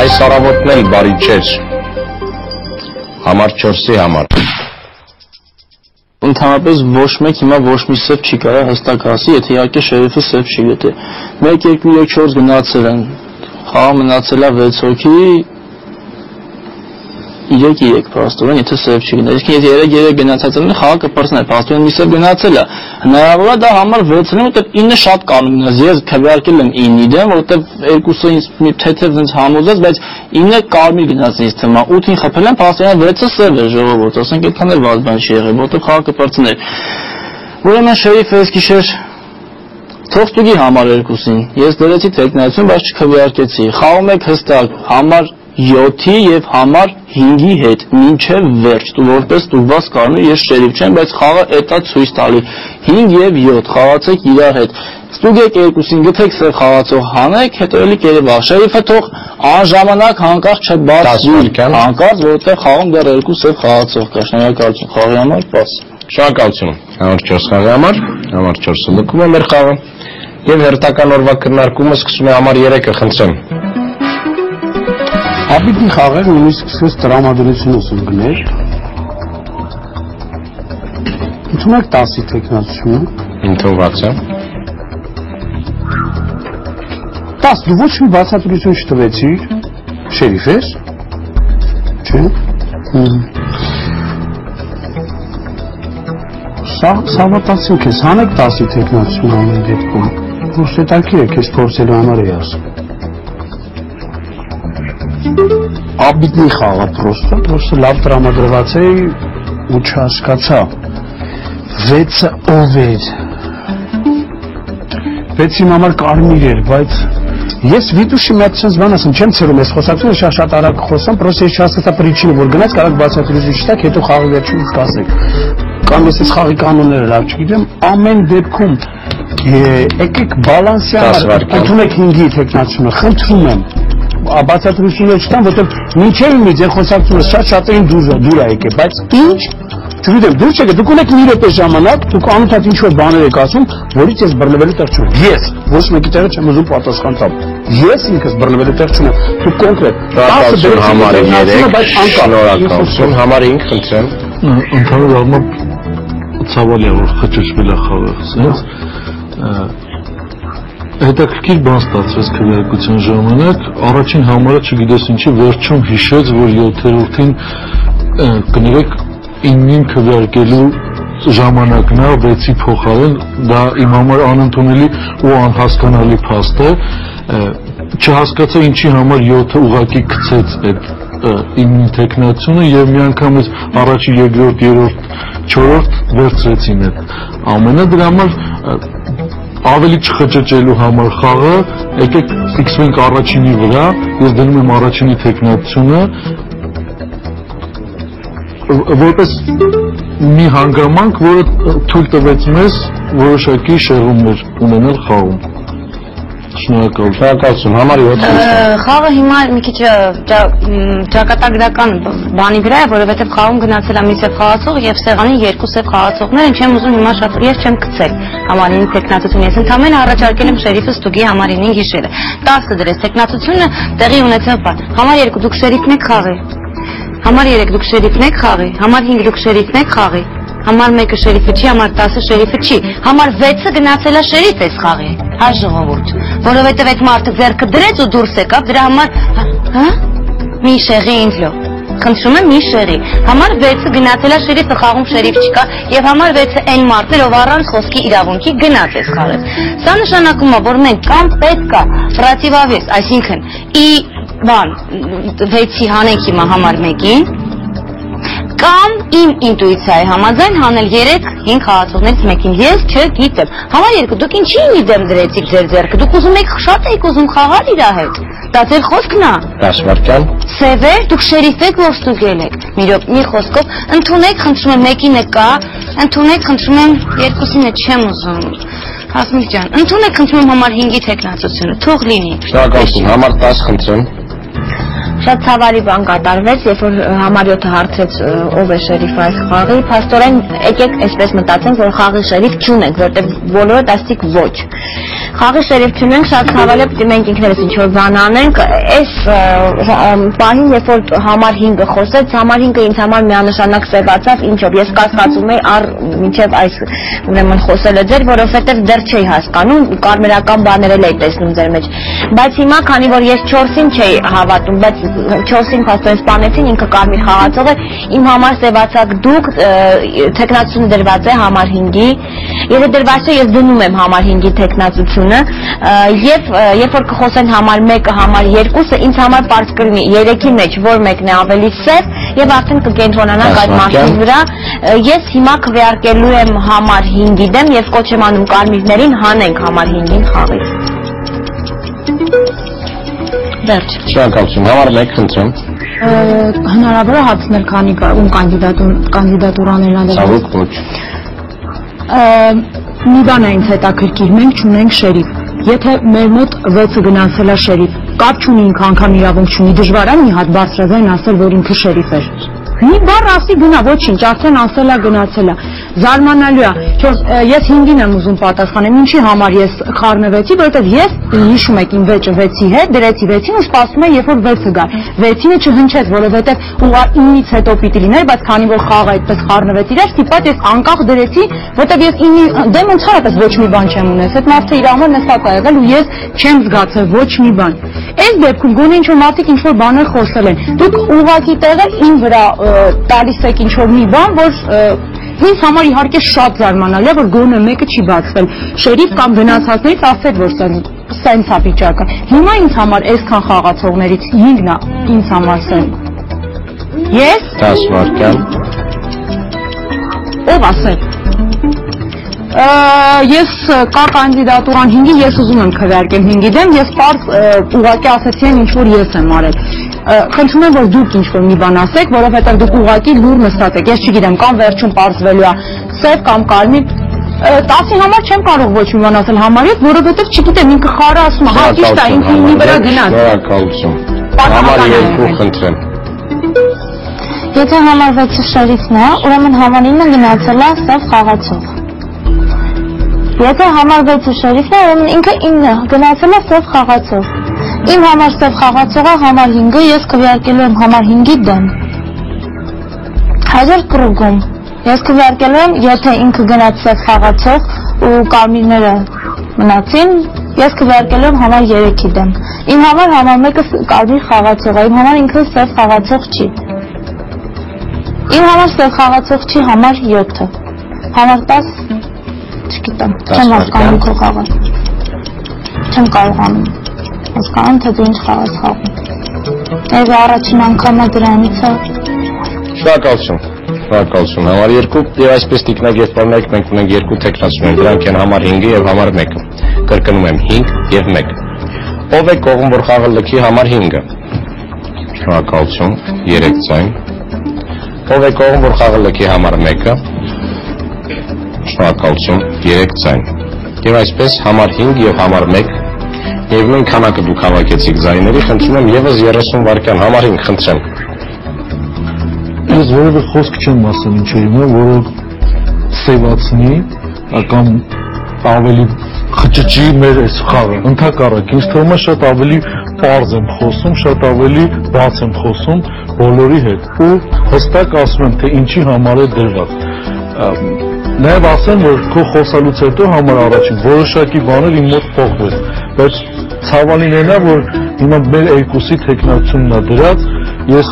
C: Այս առավոտն էլ բարի չէր։ Համար 4-ի համար։
G: Ընդհանրապես ոչ մեկ հիմա ոչ մի սև չի կարող հստակ ասի, եթե իհարկե շերիֆը սև չի գտե։ 1, 2, 3, 4 գնացել են։ Խաղը մնացել է 6 հոգի 3-3 փաստորեն, եթե սև չի գնալ։ Իսկ եթե 3-3 գնացած են, խաղը կպրծներ, փաստորեն մի սև գնացել է։ Հնարավոր է դա համար 6-ն է, որտեղ 9-ը շատ կանոնին է։ Ես քվեարկել եմ 9-ի դեմ, որտեղ երկուսը ինձ մի թեթև ինձ համոզեց, բայց 9-ը կարմիր գնաց ինձ թվում է, 8-ին խփել եմ, փաստորեն 6-ը սև է ժողովուրդ, ասենք այդքան էլ վատ բան չի եղել, որտեղ խաղը կպրծներ։ Ուրեմն շերիֆը այս գիշեր թող ստուգի համար 2-ին։ Ես դրեցի տեխնայություն, բայց չքվեարկեցի։ Խաղում եք հստակ համար 7-ի եւ համար 5-ի հետ մինչեւ վերջ։ Դու որպես ստուգված կարմիր, ես շերիֆ չեմ, բայց խաղը էտա ցույց տալի։ 5 եւ 7 խաղացեք իրար հետ։ Ստուգեք 2-ին, գտեք սև խաղացող հանեք, հետո էլի կերևա։ Շերիֆը թող անժամանակ հանկարծ չբացվի, հանկարծ, որովհետեւ խաղում դեռ 2 սև խաղացող կա։ Շնորհակալություն խաղի համար, բաց։
C: Շնորհակալություն։ Համար 4 խաղի համար, համար 4-ը լքում է մեր խաղը։ Եվ հերթական օրվա քննարկումը սկսում է համար 3-ը, խնդրեմ։
F: Ապիտի խաղեր նույնիսկ սկսեց տրամադրություն ուսում գներ։ Ընդունեք 10-ի տեխնացությունը։
C: Ընդունված է։
F: 10 դու ոչ մի բացատրություն չտվեցիր։ Շերիֆ ես։ Չէ։ Սավատացին քեզ, հանեք 10-ի տեխնացություն ամեն դեպքում։ Ոչ հետաքրքիր է քեզ փորձելու համար է ասում։ Ապիտի խաղը պրոստը լավ տրամադրված է ու չհասկացա 6-ը ով էր 6-ի համար կարմիր էր, բայց ես վիտուշի մի հատ sense բան ասեմ, չեմ ցերում ես խոսակցությունը շատ արագ խոսամ, պրոստը ես չհասկացա պրիչինը, որ գնաց կարակ բացատրություն չտաք, հետո խաղի վերջում կասեք։ Կամ ես այս խաղի կանոնները լավ չգիտեմ, ամեն դեպքում եկեք բալանսի համար ընդունեք 5-ի տեխնացությունը, խնդրում եմ բացատրություններ չտան, որտեղ մինչև ինձ այն խոսակցությունը շատ-շատերին դուր է եկել, բայց ինչ, չգիտեմ, դուր չեկեք, դուք ունեք մի րոպե ժամանակ, դուք անընդհատ ինչ-որ բաներ եք ասում, որից ես բռնվելու տեղ չունեմ։ Ես ոչ մեկի տեղը չեմ ուզում պատասխան տալ։ Ես ինքս բռնվելու տեղ չունեմ։ Դուք կոնկրետ
C: 10 համար 3, շնորհակալություն, համար 5, խնդրեմ։
H: Ընդհանուր առմամբ ցավալի է, որ խճճվել է խաղը, ասես։ Հետաքրքիր բան ստացվեց քվեարկության ժամանակ, առաջին համարը չգիտես ինչի վերջում հիշեց, որ 7-րդին կներեք 9-ին քվեարկելու ժամանակն է 6-ի փոխարեն, դա իմ համար անընդունելի ու անհասկանալի փաստ է, չհասկացա ինչի համար 7-ը ուղղակի գցեց այդ 9-ի տեխնացությունը եւ միանգամից առաջի, երկրորդ, երրորդ, չորրորդ վերցրեցին այդ ամենը, դրա համար ավելի չխճճելու համար խաղը, եկեք ֆիքսվենք առաջինի վրա, ես դնում եմ առաջինի տեխնացությունը, որպես մի հանգամանք, որը թույլ տվեց մեզ որոշակի շեղումներ ունենալ խաղում։
C: Շնորհակալություն, համար 7։
D: Խաղը հիմա մի քիչ ճակատագրական բանի վրա է, որովհետև խաղում գնացել է մի սև խաղացող եւ սեղանին 2 սև խաղացողներ են, չեմ ուզում հիմա շատ ես չեմ գցել համարին տեխնացություն, ես ընդամենը առաջարկել եմ շերիֆը ստուգի համարին գիշերը 10 դրես տեխնացությունը տեղի ունեցավ բան, համար 2 դուք շերիֆն եք խաղի, համար 3 դուք շերիֆն եք խաղի, համար 5 դուք շերիֆն եք խաղի, համար 1-ը շերիֆը չի, համար 10-ը շերիֆը չի, համար 6-ը գնացել է շերիֆ էս խաղի, հա ժողովուրդ, որովհետև այդ մարդը ձեռքը դրեց ու դուրս եկավ, դրա համար, հա, մի շեղի ինձ լո, խնդրում եմ մի շեղի, համար 6-ը գնացել է շերիֆը խաղում շերիֆ չկա, եւ համար 6-ը այն մարդն էր, ով առանց խոսքի իրավունքի գնաց էս խաղից, սա նշանակում է, որ մենք կամ պետք է պրոտիվավես, այսինքն, բան 6-ի հանենք հիմա համար 1-ին կամ իմ ինտուիցիայի համաձայն հանել 3-5 խաղացողներից մեկին ես չգիտեմ համար 2 դուք ինչի մի դեմ դրեցիք ձեր ձեռքը դուք ուզում եք շատ եք ուզում խաղալ իր հետ դա ձեր խոսքն է
C: 10 վայրկյան
D: սևեր դուք շերիֆ եք որ ստուգել եք մի խոսքով ընդունեք խնդրում եմ մեկինը կա ընդունեք խնդրում եմ երկուսինը չեմ ուզում Հասմիկ ջան ընդունեք խնդրում եմ համար 5-ի տեխնացությունը թող լինի
C: շնորհակալություն համար 10 խնդրեմ
E: Շատ ցավալի բան կատարվեց, երբ որ համար 7-ը հարցրեց ով է շերիֆ այս խաղի, փաստորեն եկեք այսպես մտածենք, որ խաղի շերիֆ չունենք, որտեղ բոլորը տասիկ ոչ։ Խաղի շերիֆ չունենք, շատ ցավալի է, պիտի մենք ինքներս ինչ որ բան անենք, այս բանին երբ որ համար 5-ը խոսեց, համար 5-ը ինձ համար միանշանակ սևացավ, ինչով ես կասկածում էի առ մինչև այս ուրեմն խոսելը ձեր, որովհետև դեռ չէի հասկանում, կարմերական բաներ էլ էի տեսնում ձեր մեջ։ Բայց հիմա, քանի որ ես 4-ին չէի հավատում, բայց 4-ին փաստորեն սպանեցին, ինքը կարմիր խաղացող է, իմ համար սևացակ դուք, թեկնածությունը դրված է համար 5-ի, եթե դրված է, ես դնում եմ համար 5-ի թեկնածությունը, եւ երբ որ կխոսեն համար 1-ը, համար 2-ը, ինձ համար պարզ կլինի 3-ի մեջ որ մեկն է ավելի սև, եւ արդեն կկենտրոնանանք այդ մասի վրա, ես հիմա քվեարկելու եմ համար 5-ի դեմ եւ կոչ եմ անում կարմիրներին հանենք համար 5-ին խաղից։ Վերջ։
C: Շնորհակալություն համար 1 խնդրեմ
E: Հնարավոր է հարցնել քանի ում կանդիդատուրաներն են
C: Ցավոք ոչ
E: Մի բան է ինձ հետաքրքիր մենք չունենք շերիֆ Եթե մեր մոտ 6-ը գնացել է շերիֆ կապ չունի ինքը անգամ իրավունք չունի դժվար է մի հատ բարձրաձայն ասել որ ինքը շերիֆ էր Մի բառ ասի գնա ոչինչ արդեն ասել է գնացել է Զարմանալի է ես 5-ին եմ ուզում պատասխանեմ ինչի համար ես խառնվեցի որովհետև ես հիշում եք իմ վեճը 6-ի հետ դրեցի 6-ին ու սպասում եմ երբ որ 6-ը գա 6-ինը չհնչեց որովհետև ուղղա 9-ից հետո պիտի լիներ բայց քանի որ խաղը այդպես խառնվեց իրար ստիպած ես անկախ դրեցի որովհետև ես 9-ի դեմ ընդհանրապես ոչ մի բան չեմ ունես այդ մարդը իր համար նստած ա եղել ու ես չեմ զգացել ոչ մի բան այս դեպքում գոնե ինչ որ մարդիկ ինչ որ բաներ խոսել են դուք ուղղակի տեղը ին վրա տալիս եք ինչ որ մի բան որ ինձ համար իհարկե շատ զարմանալի է որ գոնե մեկը չի բացվել շերիֆ կամ գնացածներից ասել որ սենց է վիճակը հիմա ինձ համար այսքան խաղացողներից 5-ն է ինձ համար սենց ես
C: 10 վայրկյան
E: ով ասել ես կա կանդիդատուրան 5-ի ես ուզում եմ քվեարկեմ 5-ի դեմ ես պարզ ուղղակի ասեցի եմ ինչ որ ես եմ արել խնդրում եմ որ դուք ինչ որ մի բան ասեք որովհետև դուք ուղղակի լուր նստած եք ես չգիտեմ կամ վերջում պարզվելու է սև կամ կարմիր 10-ի համար չեմ կարող ոչ մի բան ասել համարի որովհետև չգիտեմ ինքը խառը ասում է հա ճիշտ է ինքը ինի վրա գնաց
C: շնորհակալություն համար 2 խնդրեմ
E: Եթե համար 6-ը շերիֆն է ուրեմն համար 9-ը գնացել է սև խաղացող Եթե համար 6-ը շերիֆն է ուրեմն ինքը 9-ը գնացել է սև խաղացող Իմ համար սև խաղացողը համար 5-ը ես քվեարկելու եմ համար 5-ի դեմ Հաջորդ կրուգում ես քվեարկելու եմ եթե ինքը գնաց սև խաղացող ու կարմիրները մնացին ես քվեարկելու եմ համար 3-ի դեմ Իմ համար 1-ը կարմիր խաղացող է իմ համար ինքը սև խաղացող չի Իմ համար սև խաղացող չի համար 7-ը Համար 10 չգիտեմ չեմ հասկանում քո խաղը Չեմ կարողանում Հասկանում թե դու ինչ խաղ ես խաղում Եվ առաջին անգամը դրանից է
C: Շնորհակալություն համար 2 եւ այսպես տիկնակ եւ պարոնայք մենք ունենք 2 տեխնացիաներ դրանք են համար 5-ը եւ համար 1-ը կրկնում եմ 5 եւ 1 Ով է կողմ որ խաղը լքի համար 5-ը Շնորհակալություն 3 ձայն Ով է կողմ որ խաղը լքի համար 1-ը Շնորհակալություն 3 ձայն Եվ այսպես համար 5 եւ համար 1 Եվ նույն քանակը դուք հավաքեցիք ձայների, խնդրում եմ եւս 30 վայրկյան համար 5 խնդրեմ։
H: Ես որևէ խոսք չեմ ասել ինչ է իմը, որը սևացնի կամ ավելի խճճի մեր այս խաղը։ Ընդհակառակ, ինձ թվում է շատ ավելի պարզ եմ խոսում, շատ ավելի բաց եմ խոսում բոլորի հետ ու հստակ ասում եմ, թե ինչի համար է դրված։ Նաև ասեմ, որ քո խոսալուց հետո համար առաջին որոշակի բաներ իմ մոտ փոխվեց, բայց ցավալին է նա, որ հիմա մեր երկուսի տեխնացությունն է դրած, ես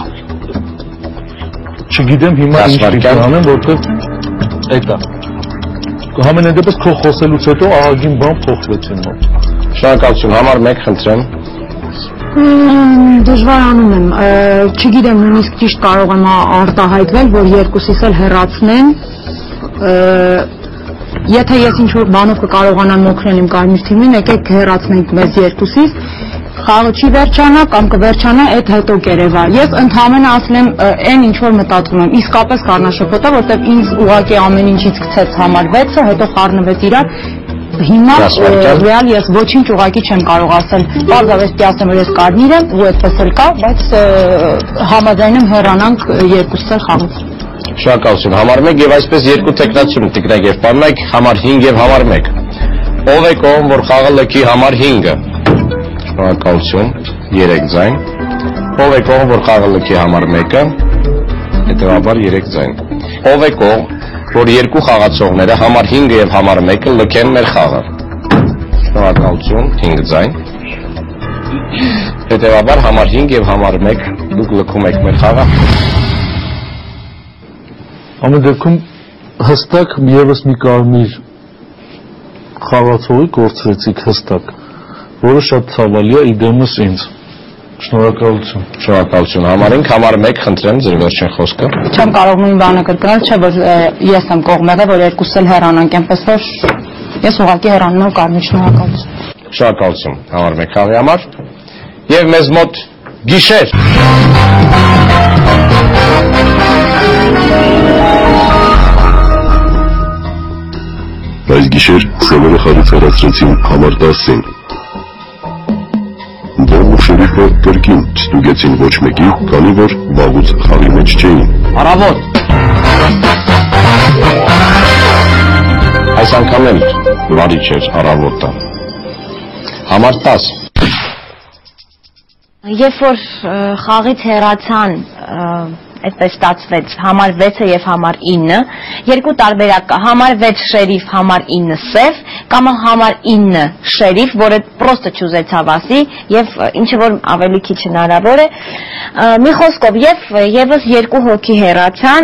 H: չգիտեմ հիմա ինչ պիտի անեմ, որտեղ էտա։ Համենայն դեպս քո խոսելուց հետո ահագին բան փոխվեց իմ մոտ։
C: Շնորհակալություն, համար 1 խնդրեմ։
K: Դժվարանում եմ, չգիտեմ նույնիսկ ճիշտ կարող եմ արտահայտվել, որ երկուսիս էլ հեռացնեն, եթե ես ինչ-որ բանով կկարողանամ օգնել իմ կարմիր թիմին, եկեք հեռացնենք մեզ երկուսիս, խաղը չի վերջանա կամ կվերջանա, այդ հետո կերևա։ Ես ընդհանրապես ասել եմ այն ինչ որ մտածում եմ, իսկապես կանաշփոթա, որտեղ ինձ ուղղակի ամեն ինչից գցեց համար 6-ը, հետո խառնվեց իրար։ Հիմա ռեալ ես ոչինչ ուղղակի չեմ կարող ասել։ Պարզապես ասեմ, որ ես կարմիր եմ ու այդպես էլ կա, բայց համաձայն եմ հեռանանք երկուսս էլ խաղից։
C: Շնորհակալություն։ Համար 1 եւ այսպես երկու տեխնացիոն տիկնակ եւ պարոնայք, համար 5 եւ համար 1։ Ով է կողմ, որ խաղը լքի համար 5-ը։ Շնորհակալություն, 3 ձայն։ Ով է կողմ, որ խաղը լքի համար 1-ը, հետեւաբար 3 ձայն։ Ով է կողմ, որ երկու խաղացողները համար 5-ը եւ համար 1-ը լքեն մեր խաղը։ Շնորհակալություն, 5 ձայն։ Հետեւաբար համար 5 եւ համար 1 դուք լքում եք մեր խաղը։
H: Ամեն դեպքում հստակ եւս մի կարմիր խաղացողի կորցրեցիք հստակ, որը շատ ցավալի է իդեմս ինձ։ Շնորհակալություն։
C: Շնորհակալություն։ Համար 5, համար 1 խնդրեմ ձեր վերջին խոսքը։
K: Չեմ կարող նույն բանը կրկնել, չէ՞ որ ես եմ կողմերը, որ երկուսս էլ հեռանանք, այնպես որ ես ուղղակի հեռանում եմ կարմիր, շնորհակալություն։
C: Շնորհակալություն։ Համար 1 խաղի համար եւ մեզ մոտ գիշեր։
B: Այս գիշեր սևերը խաղից հեռացրեցին համար 10-ին։ Դեմ ու շերիֆը կրկին ստուգեցին ոչ մեկի, քանի որ վաղուց խաղի մեջ չէին։
C: Առավոտ։ Այս անգամ էլ վարի չէր առավոտը։ Համար 10։
D: Երբ որ խաղից հեռացան, այդպես ստացվեց համար 6-ը եւ համար 9-ը, երկու տարբերակ կա, համար 6 շերիֆ, համար 9 սև, կամ համար 9 շերիֆ, որը պրոստը չուզեցավ ասի եւ ինչը որ ավելի քիչ հնարավոր է, մի խոսքով եւս երկու հոգի հեռացան,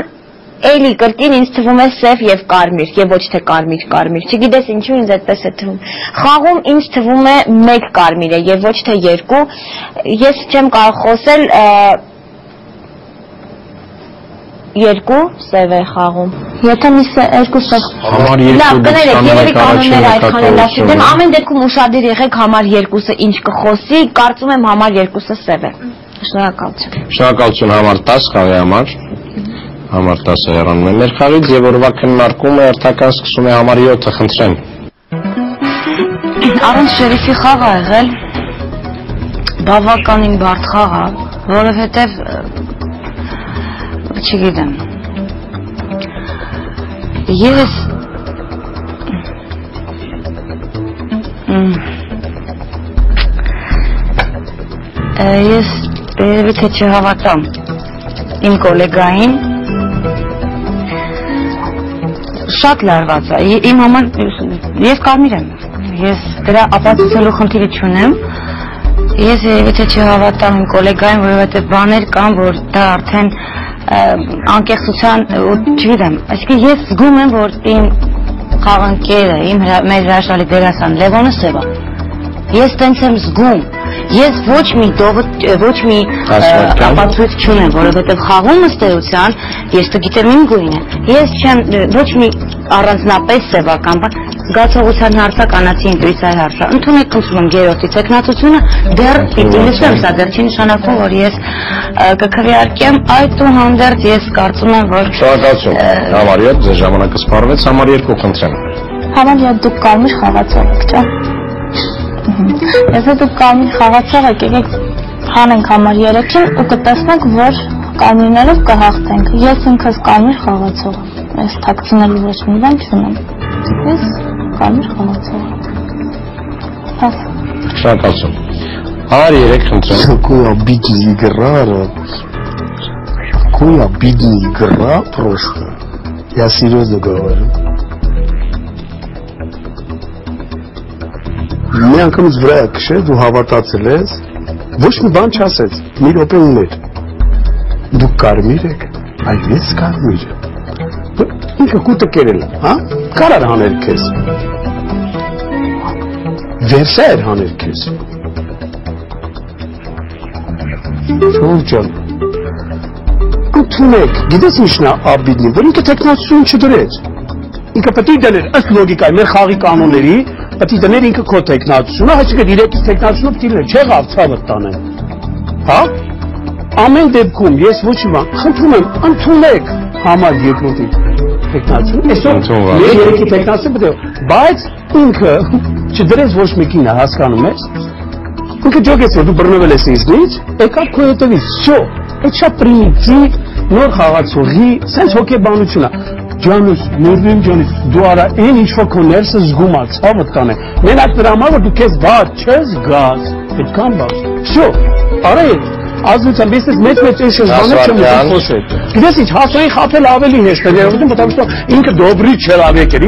D: էլի կրկին ինձ թվում է սև եւ կարմիր, եւ ոչ թե կարմիր, չգիտես ինչու ինձ այդպես է թվում։ Խաղում ինձ թվում է 1 կարմիր է եւ ոչ թե 2, ես չեմ կարող խոսել 2 սև է խաղում։
E: Եթե մի 2 սև
C: համար 2
D: լավ, կներեք, երևի կանոնները այդքան էլ լավ չգիտեմ, ամեն դեպքում ուշադիր եղեք համար 2-ը ինչ կխոսի, կարծում եմ համար 2-ը սև է։ Շնորհակալություն։
C: Շնորհակալություն համար 10 խաղի համար։ Համար 10-ը հեռանում է մեր խաղից եւ որովհա քննարկումը հերթական սկսում է համար 7-ը, խնդրեմ։
D: Առանց շերիֆի խաղ ա եղել, բավականին բարդ խաղ ա, որովհետեւ չգիտեմ։ Ես երևի թե չհավատամ իմ գոլեգային, շատ լարված է, իմ համար ես կարմիր եմ, ես դրա ապացուցելու խնդիրը չունեմ, ես երևի թե չհավատամ իմ գոլեգային, որովհետև բաներ կան, որ դա արդեն անկեղծության, չգիտեմ, այսինքն ես զգում եմ, որ իմ խաղընկերը, մեր հրաշալի դերասան Լևոնը սև է, ես տենց եմ զգում, ես ոչ մի ապացույց չունեմ, որովհետև խաղում ըստ էության ես գիտեմ իմ գույնը, ես չեմ ոչ մի առանձնապես սևական, զգացողության հարցը, կանացի ինտուիցիայի հարցը, ընդունեք խնդրում եմ գերոցի տեխնացությունը, դեռ պիտի լսեմ, սա դեռ չի նշանակում, որ ես կքվեարկեմ, այդուհանդերձ ես կարծում եմ, որ
C: Շնորհակալություն, համար 7, ձեր ժամանակը սպառվեց, համար 2 խնդրեմ։
E: Համար 7 դուք կարմիր խաղացող եք, չէ՞։ Եթե դուք կարմիր խաղացող եք, եկեք հանենք համար 3-ին ու կտեսնենք, որ կարմիրներով կհաղթենք։ Ես ինքս կարմիր խաղացող եմ, ես թաքցնելու ոչ մի բան չունեմ։ Ես կարմիր խաղացող եմ։
C: Շնորհակալություն։ Համար 3 խնդրեմ։
F: Какой обидная игра, какой обидная игра прошлая. Я серьезно говорю. Մի անգամից վրա է քշել, դու հավատացել ես, ոչ մի բան չասեց, մի րոպե ուներ։ Դու կարմիր եք, այլ ես կարմիր եմ։ Ինքը կուտը կերել է, հա? Կարար հաներ քեզ։ Վերսա էր հաներ քեզ։ Թող ջան։ Ընդունեք, գիտես ինչն է աբիդնի, որ ինքը տեխնացություն չդրեց։ Ինքը պետք է դներ ըստ լոգիկայի մեր խաղի կանոնների, պետք է դներ ինքը քո տեխնացությունը, այսինքն իրենից տեխնացիոնով դիլը չեղավ ցավը տանեն։ Հա? Ամեն դեպքում ես ոչ մի բան, խնդրում եմ, ընդունեք համար երկրորդի տեխնացիոն, այսօր մեր երեքի տեխնացիոն պետք է, բայց ինքը չդրեց ոչ մեկին է հասկանում ես։ Ինքը ջոգեց որ դու բռնվել ես ինձնից, եկավ քո հետևից, շո, այդ շատ պրիմիտիվ նոր խաղացողի, սենց հոգեբանություն է։ Ջանուս, Նուրդին ջանիս, դու արա այն ինչ-որ քո ներսը զգում ա, ցավը տանե։ Մենակ դրա համար որ դու քեզ բաց չես գաս, պետքան բաց։ Շո, արա ազնության բիզնես մեծ այս բանը չեմ խոսել։ Գիտես ինչ, հասոյի խափել ավելի հեշտ է, երևում потому что ինքը դոբրի չելավեկ էր,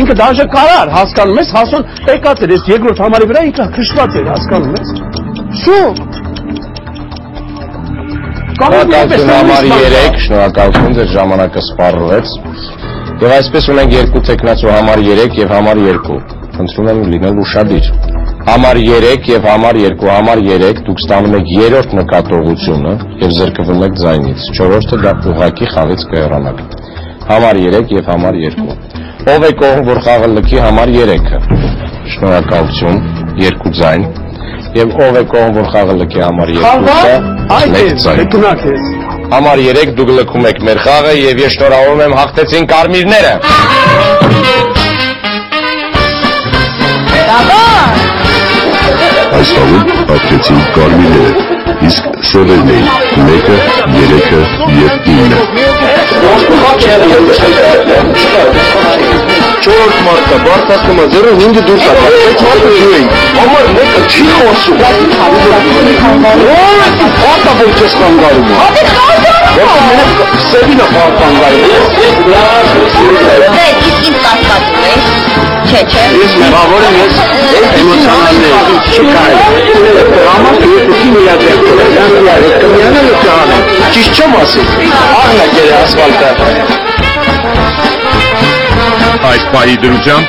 F: ինքը դաժե կարար, հասկանում ես, հասոն եկած էր, այս երկրորդ համարի վրա ինքը քշված էր, հասկանում ես։ Շո
C: Շնորհակալություն ձեր ժամանակը սպառվեց եւ այսպես ունենք երկու տեխնացու համար 3 եւ համար 2 խնդրում եմ լինել ուշադիր համար 3 եւ համար 2 համար 3 դուք ստանում եք երրորդ նկատողությունը եւ զրկվում եք ձայնից 4-րդը դա ուղղակի խաղից կհեռանաք համար 3 եւ համար 2 ով է կողմ որ խաղը լքի համար 3-ը շնորհակալություն 2 ձայն եւ ով է կողմ որ խաղը լքի համար 2-ը Համար 3 դուք լքում եք մեր խաղը եւ ես շնորհավորում եմ հաղթեցին կարմիրները։
B: Այս խաղում հաղթեցին կարմիրները, իսկ սևերն էին 1-ը, 3-ը եւ 9-ը։ Չորդ մարդը բարձրացնում է 0-5 դուրս է, այդ մարդը դու էին, համար 1-ը չի խոսում։ Ո՞վ է պատա որ չես կանգարում։ Որտեղ մենակ սևինը կանգարում։ Դե իսկ ինչ կասկածում ես։ Չէ։ Ես մեղավոր եմ, ես էմոցիոնալ եմ, չկայ։ Համար երկուսի միաձև կմիանալը չանեմ, ճիշտ չեմ ասել, առնակ էր ասվալտը։
L: Այս պահի դրությամբ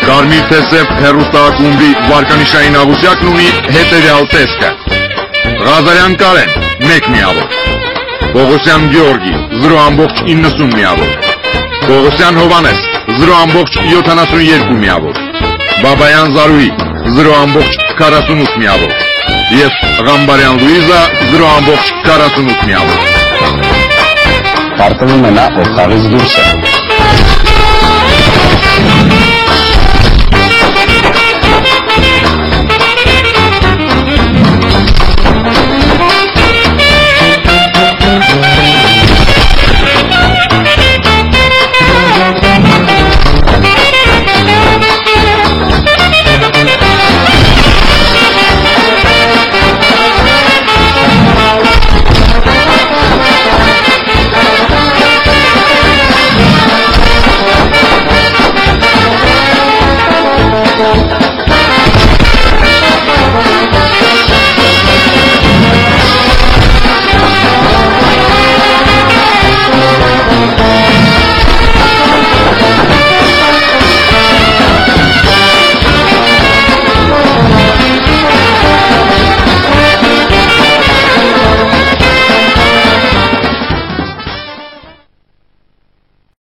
L: Կարմիր Թեսև հեռուստաակումբի վարկանիշային աղյուսակն ունի հետևյալ տեսքը։ Ղազարյան Կարեն 1 միավոր, Պողոսյան Գեորգի 0.90 միավոր, Պողոսյան Հովանես 0.72 միավոր, Բաբայան Զարուհի 0.48 միավոր և Ղամբարյան Լուիզա 0.48 միավոր։
C: Պարտվում է նա, որ խաղից դուրս է։